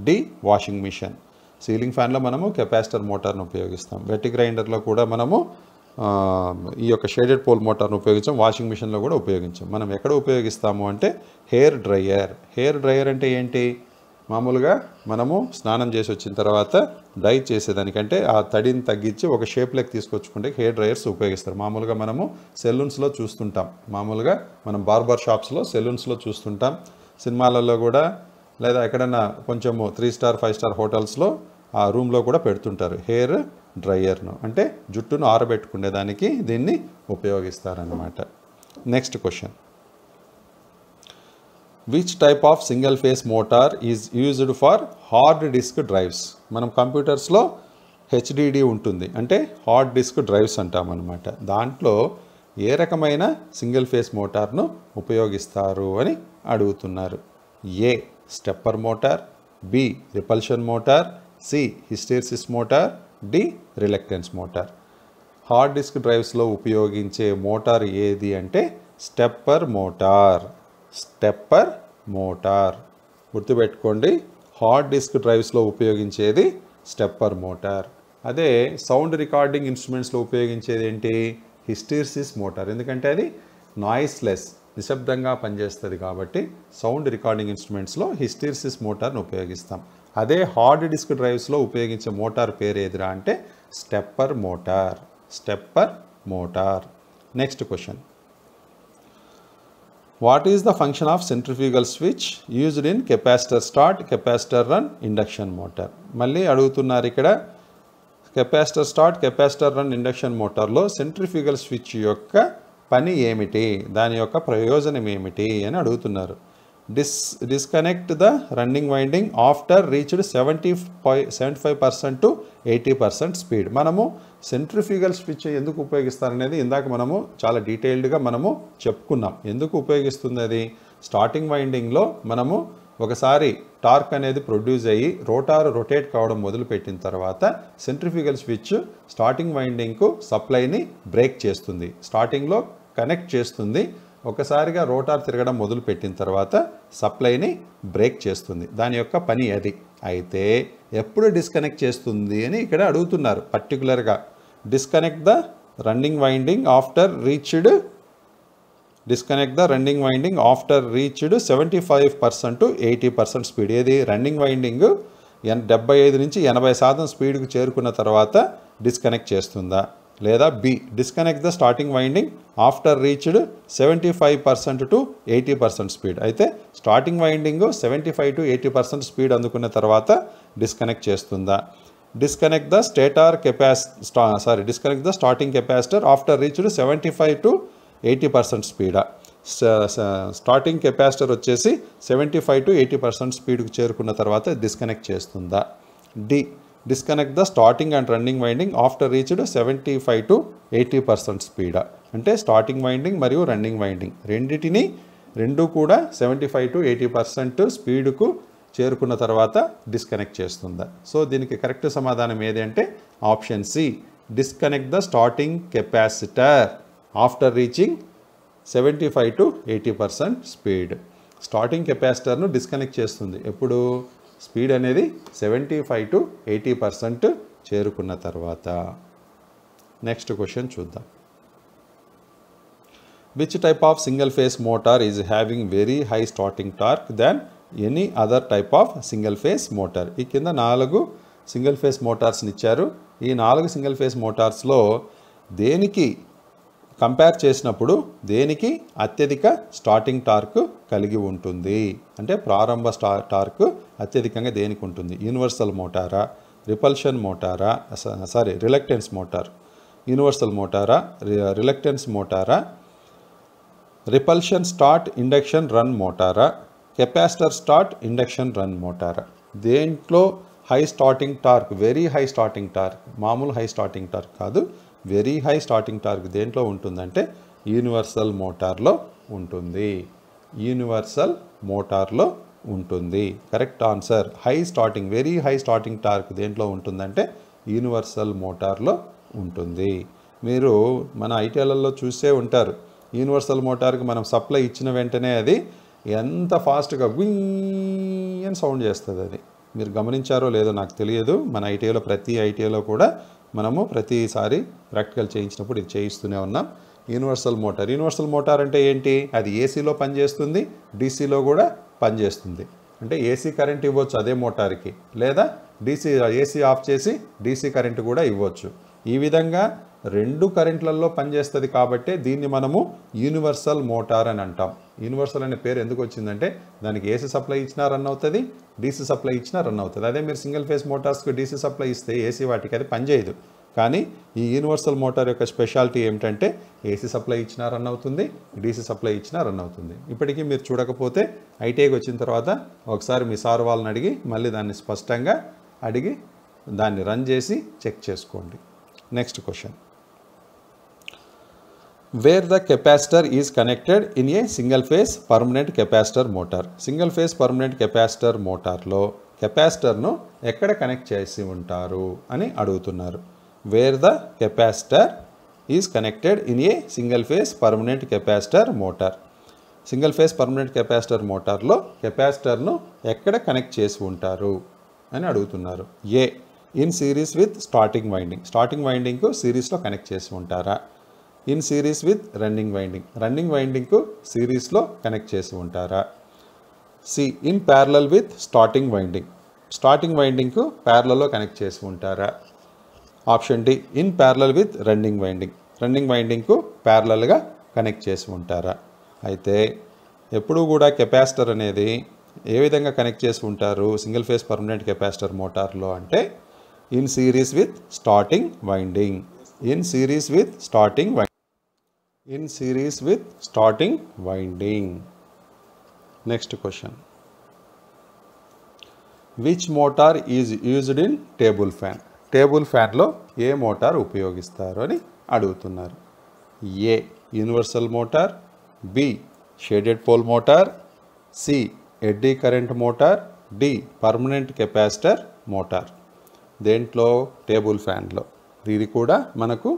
D washing machine. Ceiling ఫ్యాన్లో మనము కెపాసిటర్ మోటార్ను ఉపయోగిస్తాం. వెట్ గ్రైండర్లో కూడా మనము ఈ యొక్క షేడెడ్ పోల్ మోటార్ను ఉపయోగించాం. వాషింగ్ మిషన్లో కూడా ఉపయోగించాం. మనం ఎక్కడ ఉపయోగిస్తాము అంటే హెయిర్ డ్రయర్. హెయిర్ డ్రయర్ అంటే ఏంటి? మామూలుగా మనము స్నానం చేసి వచ్చిన తర్వాత డ్రై చేసేదానికంటే ఆ తడిని తగ్గించి ఒక షేప్లోకి తీసుకొచ్చుకుంటే హెయిర్ డ్రయర్స్ ఉపయోగిస్తారు. మామూలుగా మనము సెలూన్స్లో చూస్తుంటాం. మామూలుగా మనం బార్బర్ షాప్స్లో సెలూన్స్లో చూస్తుంటాం. సినిమాలలో కూడా లేదా ఎక్కడన్నా కొంచెము 3 స్టార్ 5 స్టార్ హోటల్స్లో ఆ రూమ్లో కూడా పెడుతుంటారు హెయిర్ డ్రయర్ను. అంటే జుట్టును ఆరబెట్టుకునేదానికి దీన్ని ఉపయోగిస్తారన్నమాట. Next question. Which type of single phase motor is used for hard disk drives? మనం కంప్యూటర్స్లో హెచ్డిడి ఉంటుంది, అంటే హార్డ్ డిస్క్ డ్రైవ్స్ అంటామన్నమాట. దాంట్లో ఏ రకమైన సింగిల్ ఫేస్ మోటార్ను ఉపయోగిస్తారు అని అడుగుతున్నారు. A stepper motor, B repulsion motor, C hysteresis motor, D reluctance motor. Hard disk డ్రైవ్స్లో ఉపయోగించే మోటార్ ఏది అంటే స్టెప్పర్ మోటార్. స్టెప్పర్ మోటార్ గుర్తుపెట్టుకోండి. హార్డ్ డిస్క్ డ్రైవ్స్లో ఉపయోగించేది స్టెప్పర్ మోటార్. అదే సౌండ్ రికార్డింగ్ ఇన్స్ట్రుమెంట్స్లో ఉపయోగించేది ఏంటి? Hysteresis motor. ఎందుకంటే అది నాయిస్లెస్, నిశ్శబ్దంగా పనిచేస్తుంది కాబట్టి సౌండ్ రికార్డింగ్ ఇన్స్ట్రుమెంట్స్లో హిస్టెరిసిస్ మోటార్ను ఉపయోగిస్తాం. అదే హార్డ్ డిస్క్ డ్రైవ్స్లో ఉపయోగించే మోటార్ పేరు ఏదిరా అంటే stepper motor. Stepper motor. Next question. What is the function of centrifugal switch used in capacitor start, capacitor run, induction motor? మళ్ళీ అడుగుతున్నారు ఇక్కడ capacitor start, capacitor run, induction మోటార్లో సెంట్రిఫ్యూగల్ స్విచ్ యొక్క పని ఏమిటి, దాని యొక్క ప్రయోజనం ఏమిటి అని అడుగుతున్నారు. Disconnect the running winding after reached 75% to 80% speed. మనము సెంట్రిఫ్యూగల్ స్విచ్ ఎందుకు ఉపయోగిస్తారనేది ఇందాక మనము చాలా డీటెయిల్డ్గా మనము చెప్పుకున్నాం. ఎందుకు ఉపయోగిస్తుంది అది? స్టార్టింగ్ వైండింగ్లో మనము ఒకసారి టార్క్ అనేది ప్రొడ్యూస్ అయ్యి రోటార్ రొటేట్ కావడం మొదలుపెట్టిన తర్వాత సెంట్రిఫ్యూగల్ స్విచ్ స్టార్టింగ్ వైండింగ్కు సప్లైని బ్రేక్ చేస్తుంది, స్టార్టింగ్లో కనెక్ట్ చేస్తుంది. ఒకసారిగా రోటార్ తిరగడం మొదలుపెట్టిన తర్వాత సప్లైని బ్రేక్ చేస్తుంది. దాని యొక్క పని అది. అయితే ఎప్పుడు డిస్కనెక్ట్ చేస్తుంది అని ఇక్కడ అడుగుతున్నారు పర్టికులర్గా. Disconnect the running winding after reached 75% to 80% speed. ఏది? రన్నింగ్ వైండింగ్ 75 నుంచి 80% స్పీడ్కు చేరుకున్న తర్వాత డిస్కనెక్ట్ చేస్తుందా? లేదా B disconnect the starting winding after reached 75% to 80% speed. అయితే స్టార్టింగ్ వైండింగ్ 75 to 80% స్పీడ్ అందుకున్న తర్వాత డిస్కనెక్ట్ చేస్తుందా? Disconnect the disconnect the starting capacitor after reached 75 to 80% స్పీడా? స్టార్టింగ్ కెపాసిటర్ వచ్చేసి 75 to 80% స్పీడ్కు చేరుకున్న తర్వాత డిస్కనెక్ట్ చేస్తుందా? D disconnect the starting and running winding after reached 75 to 80% స్పీడా? అంటే స్టార్టింగ్ వైండింగ్ మరియు రన్నింగ్ వైండింగ్ రెండు కూడా 75 to 80% స్పీడ్కు చేరుకున్న తర్వాత డిస్కనెక్ట్ చేస్తుందా? సో దీనికి కరెక్ట్ సమాధానం ఏది అంటే option C disconnect the starting capacitor after reaching 75 to 80% speed. Starting కెపాసిటర్ను డిస్కనెక్ట్ చేస్తుంది ఎప్పుడు? స్పీడ్ అనేది 75 to 80% చేరుకున్న తర్వాత. నెక్స్ట్ క్వశ్చన్ చూద్దాం. Which type of single phase motor is having very high starting torque than any other type of single phase motor. ఈ కింద 4 single phase మోటార్స్ని ఇచ్చారు. ఈ 4 సింగిల్ ఫేస్ మోటార్స్లో దేనికి కంపేర్ చేసినప్పుడు దేనికి అత్యధిక స్టార్టింగ్ టార్క్ కలిగి ఉంటుంది అంటే ప్రారంభ టార్క్ అత్యధికంగా దేనికి ఉంటుంది? యూనివర్సల్ మోటారా, రిపల్షన్ మోటారా, రిలక్టెన్స్ మోటార్, యూనివర్సల్ మోటారా, రిలక్టెన్స్ మోటారా, రిపల్షన్ స్టార్ట్ ఇండక్షన్ రన్ మోటారా, కెపాసిటర్ స్టార్ట్ ఇండక్షన్ రన్ మోటారా? దేంట్లో high starting torque, very high starting torque, మామూలు హై స్టార్టింగ్ టార్క్ కాదు, వెరీ హై స్టార్టింగ్ టార్క్ దేంట్లో ఉంటుందంటే యూనివర్సల్ మోటార్లో ఉంటుంది. యూనివర్సల్ మోటార్లో ఉంటుంది. Correct answer. High starting, very high starting torque దేంట్లో ఉంటుందంటే యూనివర్సల్ మోటార్లో ఉంటుంది. మీరు మన ఐటీఎల్లలో చూసే ఉంటారు, యూనివర్సల్ మోటార్కి మనం సప్లై ఇచ్చిన వెంటనే అది ఎంత ఫాస్ట్గా వింగ్ అని సౌండ్ చేస్తుంది. అది మీరు గమనించారో లేదో నాకు తెలియదు. మన ఐటీఐలో ప్రతి ఐటీఐలో కూడా మనము ప్రతిసారి ప్రాక్టికల్ చేయించినప్పుడు ఇది చేయిస్తూనే ఉన్నాం. యూనివర్సల్ మోటార్, యూనివర్సల్ మోటార్ అంటే ఏంటి? అది ఏసీలో పనిచేస్తుంది, డీసీలో కూడా పనిచేస్తుంది. అంటే ఏసీ కరెంట్ ఇవ్వచ్చు అదే మోటార్కి, లేదా ఏసీ ఆఫ్ చేసి డీసీ కరెంట్ కూడా ఇవ్వచ్చు. ఈ విధంగా 2 కరెంట్లలో పనిచేస్తుంది కాబట్టి దీన్ని మనము యూనివర్సల్ మోటార్ అని అంటాం. యూనివర్సల్ అనే పేరు ఎందుకు వచ్చిందంటే దానికి ఏసీ సప్లై ఇచ్చినా రన్ అవుతుంది, డీసీ సప్లై ఇచ్చినా రన్ అవుతుంది. అదే మీరు సింగిల్ ఫేస్ మోటార్స్కి డీసీ సప్లై ఇస్తే ఏసీ వాటికి అది పనిచేయదు. కానీ ఈ యూనివర్సల్ మోటార్ యొక్క స్పెషాలిటీ ఏమిటంటే ఏసీ సప్లై ఇచ్చినా రన్ అవుతుంది, డీసీ సప్లై ఇచ్చినా రన్ అవుతుంది. ఇప్పటికీ మీరు చూడకపోతే ఐటీఐకి వచ్చిన తర్వాత ఒకసారి మీ సార్ వాళ్ళని అడిగి మళ్ళీ దాన్ని స్పష్టంగా అడిగి దాన్ని రన్ చేసి చెక్ చేసుకోండి. Next question. Where the capacitor is connected in a single phase permanent capacitor motor. Single phase permanent capacitor మోటార్లో కెపాసిటర్ను ఎక్కడ కనెక్ట్ చేసి ఉంటారు అని అడుగుతున్నారు. Where the capacitor is connected in a single phase permanent capacitor motor. Single phase permanent capacitor మోటార్లో కెపాసిటర్ను ఎక్కడ కనెక్ట్ చేసి ఉంటారు అని అడుగుతున్నారు. A, in series with starting winding. Starting వైండింగ్కు సిరీస్లో కనెక్ట్ చేసి ఉంటారా? In series with running winding. Running వైండింగ్కు సిరీస్లో కనెక్ట్ చేసి ఉంటారా? C, in parallel with starting winding. Starting వైండింగ్కు ప్యారలల్లో కనెక్ట్ చేసి ఉంటారా? Option D, in parallel with running winding. Running వైండింగ్కు ప్యారలల్గా కనెక్ట్ చేసి ఉంటారా? అయితే ఎప్పుడూ కూడా కెపాసిటర్ అనేది ఏ విధంగా కనెక్ట్ చేసి ఉంటారు సింగిల్ ఫేస్ పర్మనెంట్ కెపాసిటర్ మోటార్లో అంటే in series with starting winding. In series with starting winding. In series with starting winding. Next question. Which motor is used in table fan. Table ఫ్యాన్లో ఏ motor ఉపయోగిస్తారు అని అడుగుతున్నారు. A, universal motor, B, shaded pole motor, C, eddy current motor, D, permanent capacitor motor. దేంట్లో? Table ఫ్యాన్లో. ఇది కూడా మనకు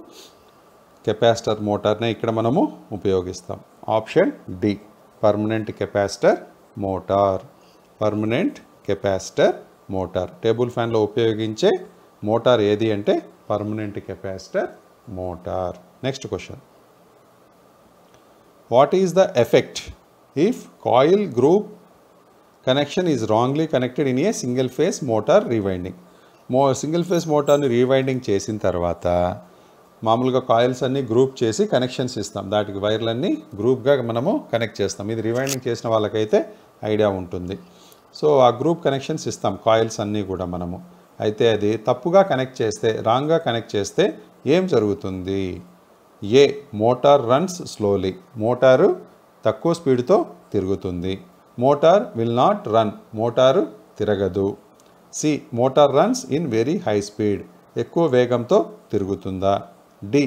కెపాసిటర్ మోటార్నే ఇక్కడ మనము ఉపయోగిస్తాం. Option D, permanent capacitor motor. Permanent capacitor motor. Table ఫ్యాన్లో ఉపయోగించే మోటార్ ఏది అంటే permanent capacitor motor. Next question. What is the effect if coil group connection is wrongly connected in a single phase motor rewinding. Single phase మోటార్ని rewinding చేసిన తర్వాత మామూలుగా coils అన్నీ group చేసి కనెక్షన్స్ ఇస్తాం. దాటికి వైర్లన్నీ గ్రూప్గా మనము కనెక్ట్ చేస్తాం. ఇది రీవైండింగ్ చేసిన వాళ్ళకైతే ఐడియా ఉంటుంది. సో ఆ గ్రూప్ కనెక్షన్స్ ఇస్తాం కాయిల్స్ అన్నీ కూడా మనము. అయితే అది తప్పుగా కనెక్ట్ చేస్తే, రాంగ్గా కనెక్ట్ చేస్తే ఏం జరుగుతుంది? A, motor runs slowly. Motor తక్కువ స్పీడ్తో తిరుగుతుంది. Motor will not run. Motor తిరగదు. C, motor runs in very high speed. ఎక్కువ వేగంతో తిరుగుతుందా? D,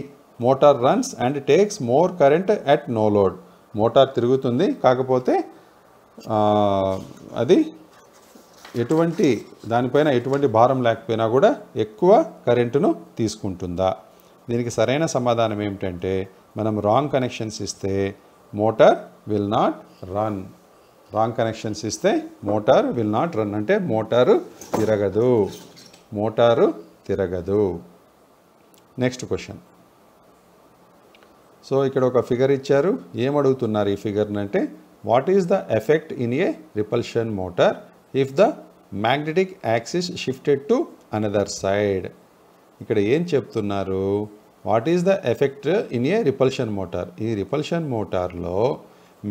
motor runs and takes more current at no load. Motor తిరుగుతుంది కాకపోతే అది దానిపైన ఎటువంటి భారం లేకపోయినా కూడా ఎక్కువ కరెంటును తీసుకుంటుందా? దీనికి సరైన సమాధానం ఏమిటంటే మనం రాంగ్ కనెక్షన్స్ ఇస్తే motor will not run. Wrong connections ఇస్తే మోటార్ విల్ నాట్ రన్ అంటే మోటారు తిరగదు. మోటారు తిరగదు. Next question. సో ఇక్కడ ఒక ఫిగర్ ఇచ్చారు. ఏమడుగుతున్నారు ఈ ఫిగర్ని అంటే what is the effect in a repulsion motor if the magnetic axis shifted to another side? ఇక్కడ ఏం చెప్తున్నారు? What is the effect in a repulsion motor? ఈ రిపల్షన్ మోటార్లో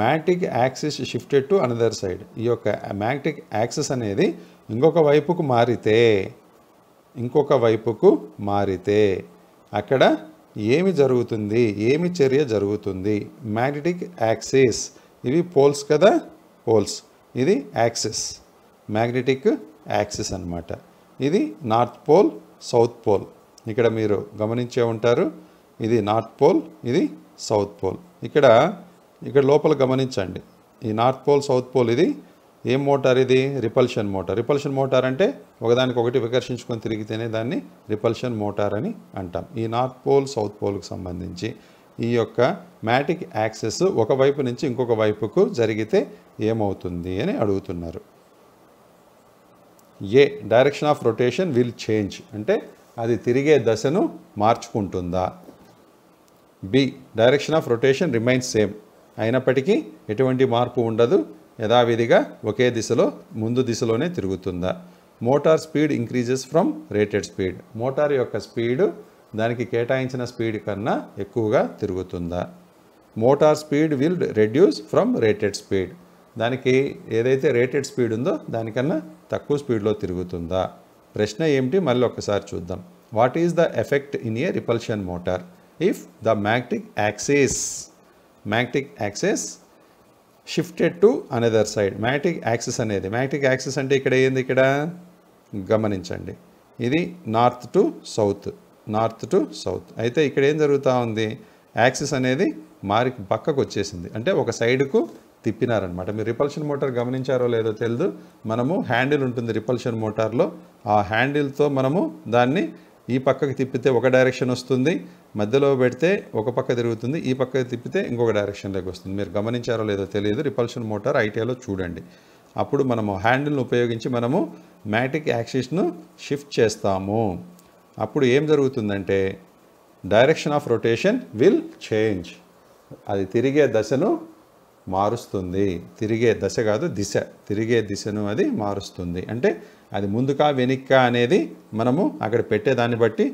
magnetic axis shifted to another side, ఈ యొక్క magnetic axis అనేది ఇంకొక వైపుకు మారితే అక్కడ ఏమి జరుగుతుంది? ఏమి చర్య జరుగుతుంది? మ్యాగ్నెటిక్ యాక్సిస్, ఇవి పోల్స్ కదా, పోల్స్, ఇది యాక్సిస్, మ్యాగ్నెటిక్ యాక్సిస్ అన్నమాట. ఇది నార్త్ పోల్, సౌత్ పోల్. ఇక్కడ మీరు గమనించే ఉంటారు, ఇది నార్త్ పోల్, ఇది సౌత్ పోల్. ఇక్కడ లోపల గమనించండి, ఈ నార్త్ పోల్, సౌత్ పోల్, ఇది ఏం మోటార్? ఇది రిపల్షన్ మోటార్. రిపల్షన్ మోటార్ అంటే ఒకదానికొకటి వికర్షించుకొని తిరిగితేనే దాన్ని రిపల్షన్ మోటార్ అని అంటాం. ఈ నార్త్ పోల్, సౌత్ పోల్కి సంబంధించి ఈ యొక్క మ్యాగ్నెటిక్ యాక్సెస్ ఒకవైపు నుంచి ఇంకొక వైపుకు జరిగితే ఏమవుతుంది అని అడుగుతున్నారు. A, direction of rotation will change, అంటే అది తిరిగే దశను మార్చుకుంటుందా? B, direction of rotation remains same, అయినప్పటికీ ఎటువంటి మార్పు ఉండదు, యథావిధిగా ఒకే దిశలో, ముందు దిశలోనే తిరుగుతుందా? Motor speed increases from rated speed, motor యొక్క స్పీడు దానికి కేటాయించిన స్పీడ్ కన్నా ఎక్కువగా తిరుగుతుందా? Motor speed will reduce from rated speed, దానికి ఏదైతే రేటెడ్ స్పీడ్ ఉందో దానికన్నా తక్కువ స్పీడ్లో తిరుగుతుందా? ప్రశ్న ఏమిటి మళ్ళీ ఒకసారి చూద్దాం. What is the effect in a repulsion motor if the magnetic axis shifted to another side? Magnetic axis అనేది, మ్యాగ్నెటిక్ యాక్సిస్ అంటే ఇక్కడ ఏంది? ఇక్కడ గమనించండి, ఇది నార్త్ టు సౌత్ అయితే ఇక్కడ ఏం జరుగుతూ ఉంది? యాక్సిస్ అనేది మారి పక్కకు వచ్చేసింది, అంటే ఒక సైడ్కు తిప్పినారనమాట. మీరు రిపల్షన్ మోటార్ గమనించారో లేదో తెలియదు, మనము హ్యాండిల్ ఉంటుంది రిపల్షన్ మోటార్లో, ఆ హ్యాండిల్తో మనము దాన్ని ఈ పక్కకి తిప్పితే ఒక డైరెక్షన్ వస్తుంది, మధ్యలో పెడితే ఒక పక్క తిరుగుతుంది, ఈ పక్కకి తిప్పితే ఇంకొక డైరెక్షన్లోకి వస్తుంది. మీరు గమనించారో లేదో తెలియదు, రిపల్షన్ మోటార్ ఐటీఐలో చూడండి. అప్పుడు మనము హ్యాండిల్ను ఉపయోగించి మనము మ్యాగ్నెటిక్ యాక్సిస్ను షిఫ్ట్ చేస్తాము. అప్పుడు ఏం జరుగుతుందంటే direction of rotation will change, అది తిరిగే దశను మారుస్తుంది. తిరిగే దశ కాదు, దిశ, తిరిగే దిశను అది మారుస్తుంది. అంటే అది ముందుకా వెనుక్కా అనేది మనము అక్కడ పెట్టేదాన్ని బట్టి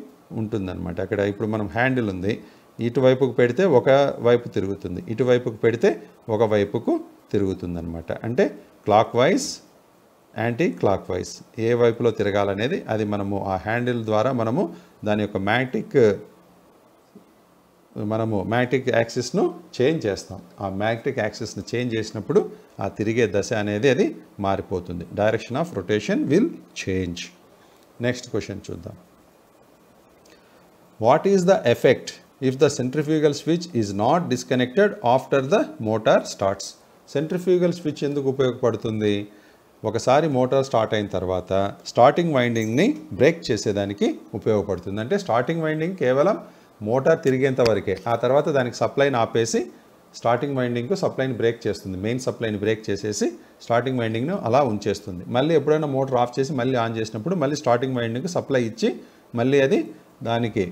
ఉంటుందన్నమాట. అక్కడ ఇప్పుడు మనం హ్యాండిల్ ఉంది, ఇటువైపుకు పెడితే ఒక వైపు తిరుగుతుంది, ఇటువైపుకు పెడితే ఒక వైపుకు తిరుగుతుందన్నమాట. అంటే clockwise, anti clock wise, ఏ వైపులో తిరగాలనేది అది మనము ఆ హ్యాండిల్ ద్వారా మనము దాని యొక్క మ్యాగ్నెటిక్ యాక్సిస్ను చేంజ్ చేస్తాం. ఆ మ్యాగ్నెటిక్ యాక్సిస్ను చేంజ్ చేసినప్పుడు ఆ తిరిగే దశ అనేది అది మారిపోతుంది. Direction of rotation will change. Next question చూద్దాం. What is the effect if the centrifugal switch is not disconnected after the motor starts? Centrifugal switch ఎందుకు ఉపయోగపడుతుంది? ఒకసారి మోటార్ స్టార్ట్ అయిన తర్వాత స్టార్టింగ్ వైండింగ్ని బ్రేక్ చేసేదానికి ఉపయోగపడుతుంది. అంటే స్టార్టింగ్ వైండింగ్ కేవలం మోటార్ తిరిగేంత వరకే, ఆ తర్వాత దానికి సప్లైని ఆపేసి స్టార్టింగ్ వైండింగ్కు సప్లైని బ్రేక్ చేస్తుంది. మెయిన్ సప్లైని బ్రేక్ చేసేసి స్టార్టింగ్ వైండింగ్ను అలా ఉంచేస్తుంది. మళ్ళీ ఎప్పుడైనా మోటార్ ఆఫ్ చేసి మళ్ళీ ఆన్ చేసినప్పుడు మళ్ళీ స్టార్టింగ్ వైండింగ్కి సప్లై ఇచ్చి మళ్ళీ అది దానికి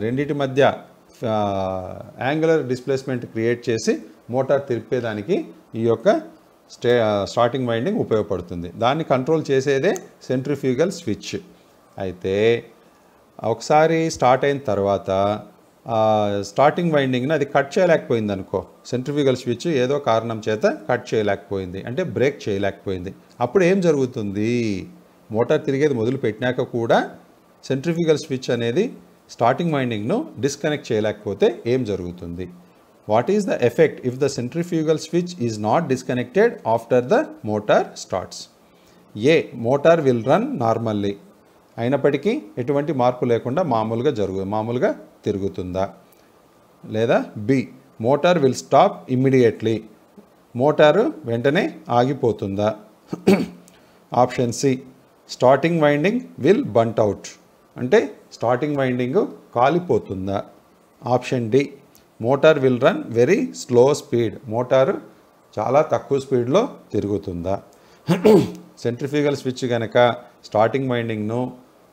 రెండింటి మధ్య యాంగులర్ డిస్ప్లేస్మెంట్ క్రియేట్ చేసి మోటార్ తిరిపేదానికి ఈ యొక్క స్టార్టింగ్ వైండింగ్ ఉపయోగపడుతుంది. దాన్ని కంట్రోల్ చేసేదే సెంట్రిఫ్యూగల్ స్విచ్. అయితే ఒకసారి స్టార్ట్ అయిన తర్వాత స్టార్టింగ్ వైండింగ్ని అది కట్ చేయలేకపోయింది అనుకో, సెంట్రిఫ్యూగల్ స్విచ్ ఏదో కారణం చేత కట్ చేయలేకపోయింది, అంటే బ్రేక్ చేయలేకపోయింది. అప్పుడు ఏం జరుగుతుంది? మోటార్ తిరిగేది మొదలు పెట్టినాక కూడా సెంట్రిఫ్యూగల్ స్విచ్ అనేది స్టార్టింగ్ వైండింగ్ను డిస్కనెక్ట్ చేయలేకపోతే ఏం జరుగుతుంది? What is the effect if the centrifugal switch is not disconnected after the motor starts? A, motor will run normally, అయినప్పటికీ ఎటువంటి మార్పు లేకుండా మామూలుగా తిరుగుతుందా? లేదా B, motor will stop immediately, motor వెంటనే ఆగిపోతుందా? Option C, starting winding will burnt out, అంటే స్టార్టింగ్ వైండింగ్ కాలిపోతుందా? Option D, motor will run very slow speed, motor చాలా తక్కువ స్పీడ్లో తిరుగుతుందా? సెంట్రిఫ్యూగల్ స్విచ్ కనుక స్టార్టింగ్ వైండింగ్ను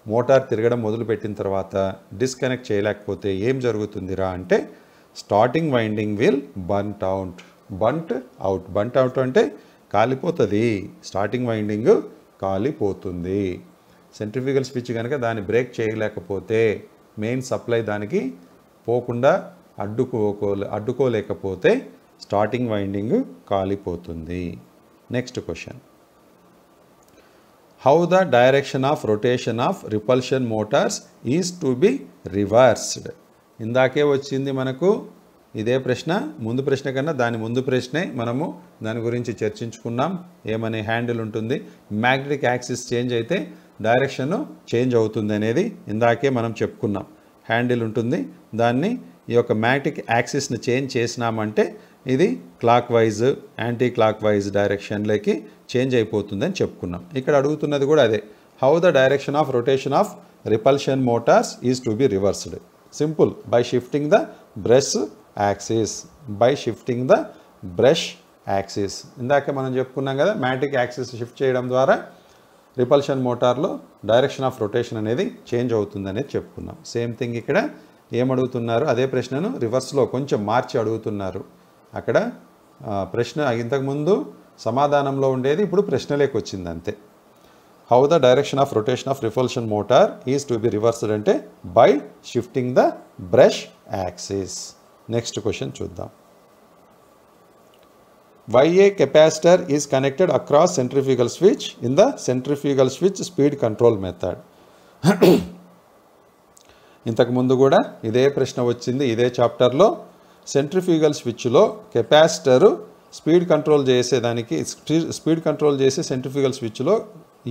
మోటార్ తిరగడం మొదలుపెట్టిన తర్వాత డిస్కనెక్ట్ చేయలేకపోతే ఏం జరుగుతుందిరా అంటే starting winding will burnt out, burnt out అంటే కాలిపోతుంది, స్టార్టింగ్ వైండింగ్ కాలిపోతుంది. సెంట్రిఫ్యూగల్ స్విచ్ కనుక దాన్ని బ్రేక్ చేయలేకపోతే, మెయిన్ సప్లై దానికి పోకుండా అడ్డుకోలేకపోతే స్టార్టింగ్ వైండింగ్ కాలిపోతుంది. Next question, how the direction of rotation of repulsion motors is to be reversed. ఇందాకే వచ్చింది మనకు ఇదే ప్రశ్న, ముందు ప్రశ్న కన్నా దాని ముందు ప్రశ్నే మనము దాని గురించి చర్చించుకున్నాం. ఏమని హ్యాండిల్ ఉంటుంది, మ్యాగ్నెటిక్ యాక్సిస్ చేంజ్ అయితే డైరెక్షన్ చేంజ్ అవుతుంది అనేది ఇందాకే మనం చెప్పుకున్నాం. హ్యాండిల్ ఉంటుంది, దాన్ని ఈ యొక్క మ్యాగ్నెటిక్ యాక్సిస్ని చేంజ్ చేసినామంటే ఇది clockwise anti clock wise డైరెక్షన్లోకి చేంజ్ అయిపోతుందని చెప్పుకున్నాం. ఇక్కడ అడుగుతున్నది కూడా అదే, how the direction of rotation of repulsion motors is to be reversed. Simple, by shifting the brush axis. ఇందాక మనం చెప్పుకున్నాం కదా, మ్యాగ్నెటిక్ యాక్సిస్ షిఫ్ట్ చేయడం ద్వారా రిపల్షన్ మోటార్లో డైరెక్షన్ ఆఫ్ రొటేషన్ అనేది చేంజ్ అవుతుంది అనేది చెప్పుకున్నాం. సేమ్ థింగ్ ఇక్కడ ఏమడుగుతున్నారు, అదే ప్రశ్నను రివర్స్లో కొంచెం మార్చి అడుగుతున్నారు. అక్కడ ప్రశ్న ఇంతకుముందు సమాధానంలో ఉండేది, ఇప్పుడు ప్రశ్నలోకి వచ్చింది అంతే. How the direction of rotation of repulsion motor is to be reversed అంటే by shifting the brush axis. Next question చూద్దాం. Why a capacitor is connected across centrifugal switch in the centrifugal switch speed control method? ఇంతకు ముందు కూడా ఇదే ప్రశ్న వచ్చింది ఇదే చాప్టర్లో. సెంట్రిఫ్యూగల్ స్విచ్లో కెపాసిటర్ స్పీడ్ కంట్రోల్ చేసే సెంట్రిఫ్యూగల్ స్విచ్లో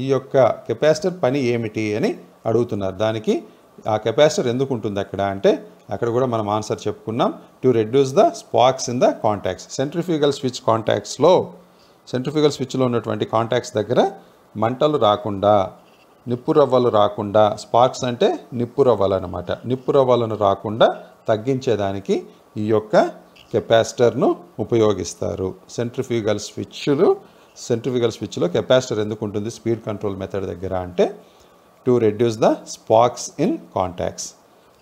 ఈ యొక్క కెపాసిటర్ పని ఏమిటి అని అడుగుతున్నారు. దానికి ఆ కెపాసిటర్ ఎందుకు ఉంటుంది అక్కడ అంటే, అక్కడ కూడా మనం ఆన్సర్ చెప్పుకున్నాం, to reduce the sparks in the contacts. Centrifugal స్విచ్లో ఉన్నటువంటి కాంటాక్ట్స్ దగ్గర మంటలు రాకుండా, నిప్పు రవ్వలు రాకుండా, స్పార్క్స్ అంటే నిప్పు రవ్వలు అనమాట, నిప్పు రవ్వలను రాకుండా తగ్గించేదానికి ఈ యొక్క కెపాసిటర్ను ఉపయోగిస్తారు. సెంట్రిఫ్యూగల్ స్విచ్లో కెపాసిటర్ ఎందుకు ఉంటుంది స్పీడ్ కంట్రోల్ మెథడ్ దగ్గర అంటే, to reduce the sparks in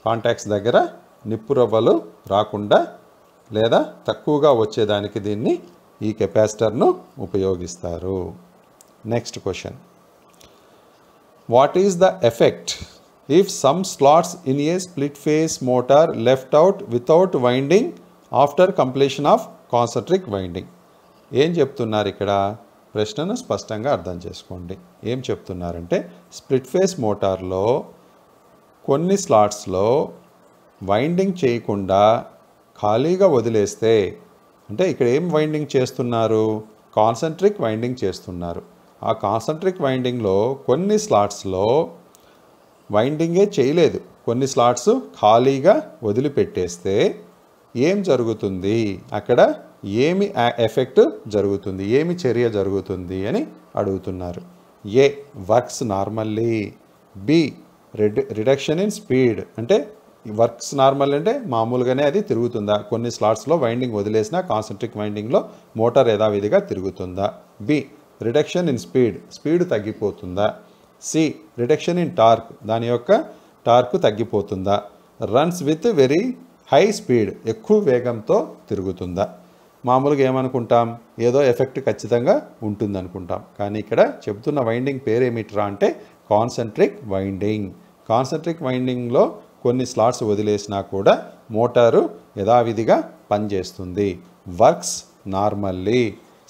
contacts దగ్గర నిప్పు రవ్వలు రాకుండా లేదా తక్కువగా వచ్చేదానికి దీన్ని ఈ కెపాసిటర్ను ఉపయోగిస్తారు. Next question, what is the effect if some slots in a split face motor left out without winding after completion of concentric winding? ఏం చెప్తున్నారు ఇక్కడ, ప్రశ్నను స్పష్టంగా అర్థం చేసుకోండి. ఏం చెప్తున్నారంటే, స్ప్లిట్ ఫేస్ మోటార్లో కొన్ని స్లాట్స్లో వైండింగ్ చేయకుండా ఖాళీగా వదిలేస్తే, అంటే ఇక్కడ ఏం వైండింగ్ చేస్తున్నారు, కాన్సెంట్రిక్ వైండింగ్ చేస్తున్నారు. ఆ కాన్సెంట్రిక్ వైండింగ్లో కొన్ని స్లాట్స్లో వైండింగే చేయలేదు, కొన్ని స్లాట్స్ ఖాళీగా వదిలిపెట్టేస్తే ఏం జరుగుతుంది, అక్కడ ఏమి ఎఫెక్ట్ జరుగుతుంది, ఏమి చర్య జరుగుతుంది అని అడుగుతున్నారు. A, works normally. B, reduction in speed, అంటే వర్క్స్ నార్మల్ అంటే మామూలుగానే అది తిరుగుతుందా, కొన్ని స్లాట్స్లో వైండింగ్ వదిలేసినా కాన్సెంట్రిక్ వైండింగ్లో మోటార్ యథావిధిగా తిరుగుతుందా. బి, రిడక్షన్ ఇన్ స్పీడ్ తగ్గిపోతుందా. సి, రిడక్షన్ ఇన్ టార్క్, దాని యొక్క టార్క్ తగ్గిపోతుందా. Runs with very high speed, ఎక్కువ వేగంతో తిరుగుతుందా. మామూలుగా ఏమనుకుంటాం, ఏదో ఎఫెక్ట్ ఖచ్చితంగా ఉంటుంది అనుకుంటాం, కానీ ఇక్కడ చెబుతున్న వైండింగ్ పేరేమిట్రా అంటే కాన్సెంట్రిక్ వైండింగ్. కాన్సెంట్రిక్ వైండింగ్లో కొన్ని స్లాట్స్ వదిలేసినా కూడా మోటారు యథావిధిగా పనిచేస్తుంది. వర్క్స్ నార్మల్లీ,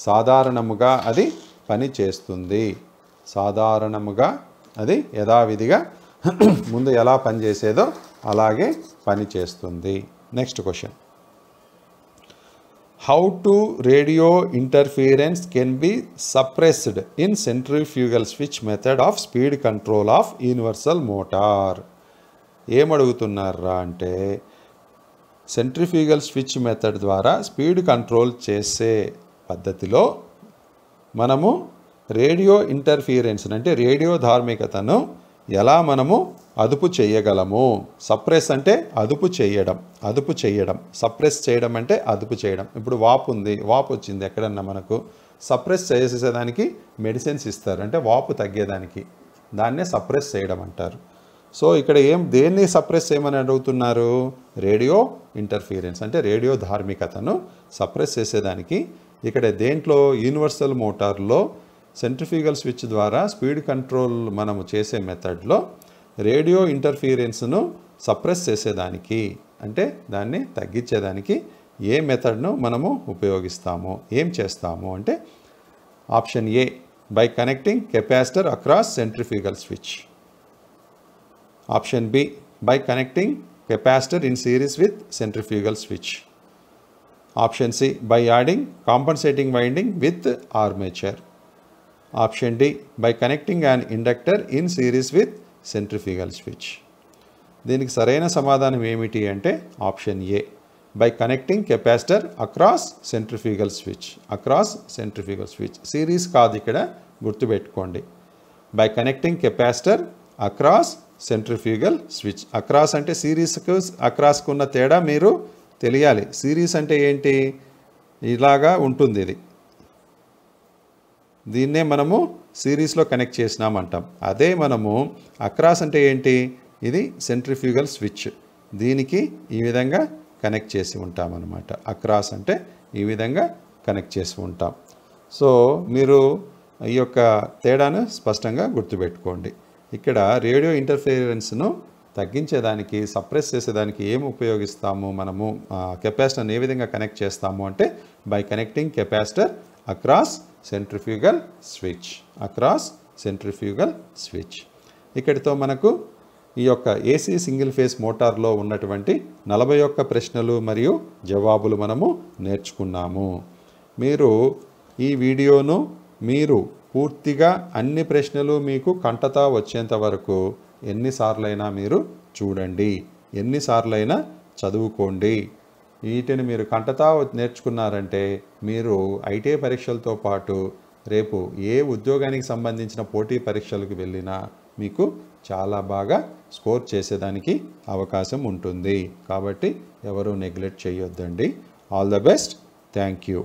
సాధారణముగా అది పని చేస్తుంది, సాధారణముగా అది యథావిధిగా ముందు ఎలా పనిచేసేదో అలాగే పని చేస్తుంది. Next question, how to radio interference can be suppressed in centrifugal switch method of speed control of universal motor? ఏమడుగుతున్నారా అంటే, సెంట్రిఫ్యూగల్ స్విచ్ మెథడ్ ద్వారా స్పీడ్ కంట్రోల్ చేసే పద్ధతిలో మనము రేడియో ఇంటర్ఫియరెన్స్ అంటే రేడియో ధార్మికతను ఎలా మనము అదుపు చేయగలము. సప్రెస్ అంటే అదుపు చేయడం, సప్రెస్ చేయడం అంటే అదుపు చేయడం. ఇప్పుడు వాపు వచ్చింది ఎక్కడన్నా మనకు, సప్రెస్ చేసేదానికి మెడిసిన్స్ ఇస్తారు, అంటే వాపు తగ్గేదానికి, దాన్నే సప్రెస్ చేయడం అంటారు. సో ఇక్కడ దేన్ని సప్రెస్ చేయమని అడుగుతున్నారు? రేడియో ఇంటర్ఫీరెన్స్ అంటే రేడియో ధార్మికతను సప్రెస్ చేసేదానికి ఇక్కడ దేంట్లో యూనివర్సల్ మోటార్లో సెంట్రిఫ్యూగల్ స్విచ్ ద్వారా స్పీడ్ కంట్రోల్ మనము చేసే మెథడ్లో రేడియో ఇంటర్ఫీరెన్స్ను సప్రెస్ చేసేదానికి అంటే దాన్ని తగ్గించేదానికి ఏ మెథడ్ను మనము ఉపయోగిస్తాము, ఏం చేస్తాము అంటే option A by connecting capacitor across centrifugal switch. Option B by connecting capacitor in series with centrifugal switch. Option C by adding compensating winding with armature. Option D by connecting an inductor in series with centrifugal switch. దీనికి సరైన సమాధానం ఏమిటి అంటే option A by connecting capacitor across centrifugal switch. Across centrifugal switch series కాదు, ఇక్కడ గుర్తుపెట్టుకోండి. By connecting capacitor across centrifugal switch. Across అంటే సిరీస్కు అక్రాస్కు ఉన్న తేడా మీరు తెలియాలి. సిరీస్ అంటే ఏంటి? ఇలాగా ఉంటుంది, ఇది దీన్నే మనము సిరీస్లో కనెక్ట్ చేసినామంటాం. అదే మనము అక్రాస్ అంటే ఏంటి? ఇది సెంట్రిఫ్యూగల్ స్విచ్, దీనికి ఈ విధంగా కనెక్ట్ చేసి ఉంటాం అన్నమాట. అక్రాస్ అంటే ఈ విధంగా కనెక్ట్ చేసి ఉంటాం. సో మీరు ఈ యొక్క తేడాను స్పష్టంగా గుర్తుపెట్టుకోండి. ఇక్కడ రేడియో ఇంటర్ఫిరెన్స్ను తగ్గించేదానికి, సప్రెస్ చేసేదానికి ఏం ఉపయోగిస్తాము మనము? కెపాసిటర్ని ఏ విధంగా కనెక్ట్ చేస్తాము అంటే by connecting capacitor across centrifugal switch. Across centrifugal switch. ఇక్కడితో మనకు ఈ యొక్క ఏసీ సింగిల్ ఫేస్ మోటార్లో ఉన్నటువంటి 41 ప్రశ్నలు మరియు జవాబులు మనము నేర్చుకున్నాము. మీరు ఈ వీడియోను మీరు పూర్తిగా అన్ని ప్రశ్నలు మీకు కంటతా వచ్చేంత వరకు ఎన్నిసార్లైనా మీరు చూడండి, ఎన్నిసార్లైనా చదువుకోండి. వీటిని మీరు కంటతా నేర్చుకున్నారంటే మీరు ఐటీ పరీక్షలతో పాటు రేపు ఏ ఉద్యోగానికి సంబంధించిన పోటీ పరీక్షలకు వెళ్ళినా మీకు చాలా బాగా స్కోర్ చేసేదానికి అవకాశం ఉంటుంది. కాబట్టి ఎవరు నెగ్లెక్ట్ చేయొద్దండి. All the best. Thank you.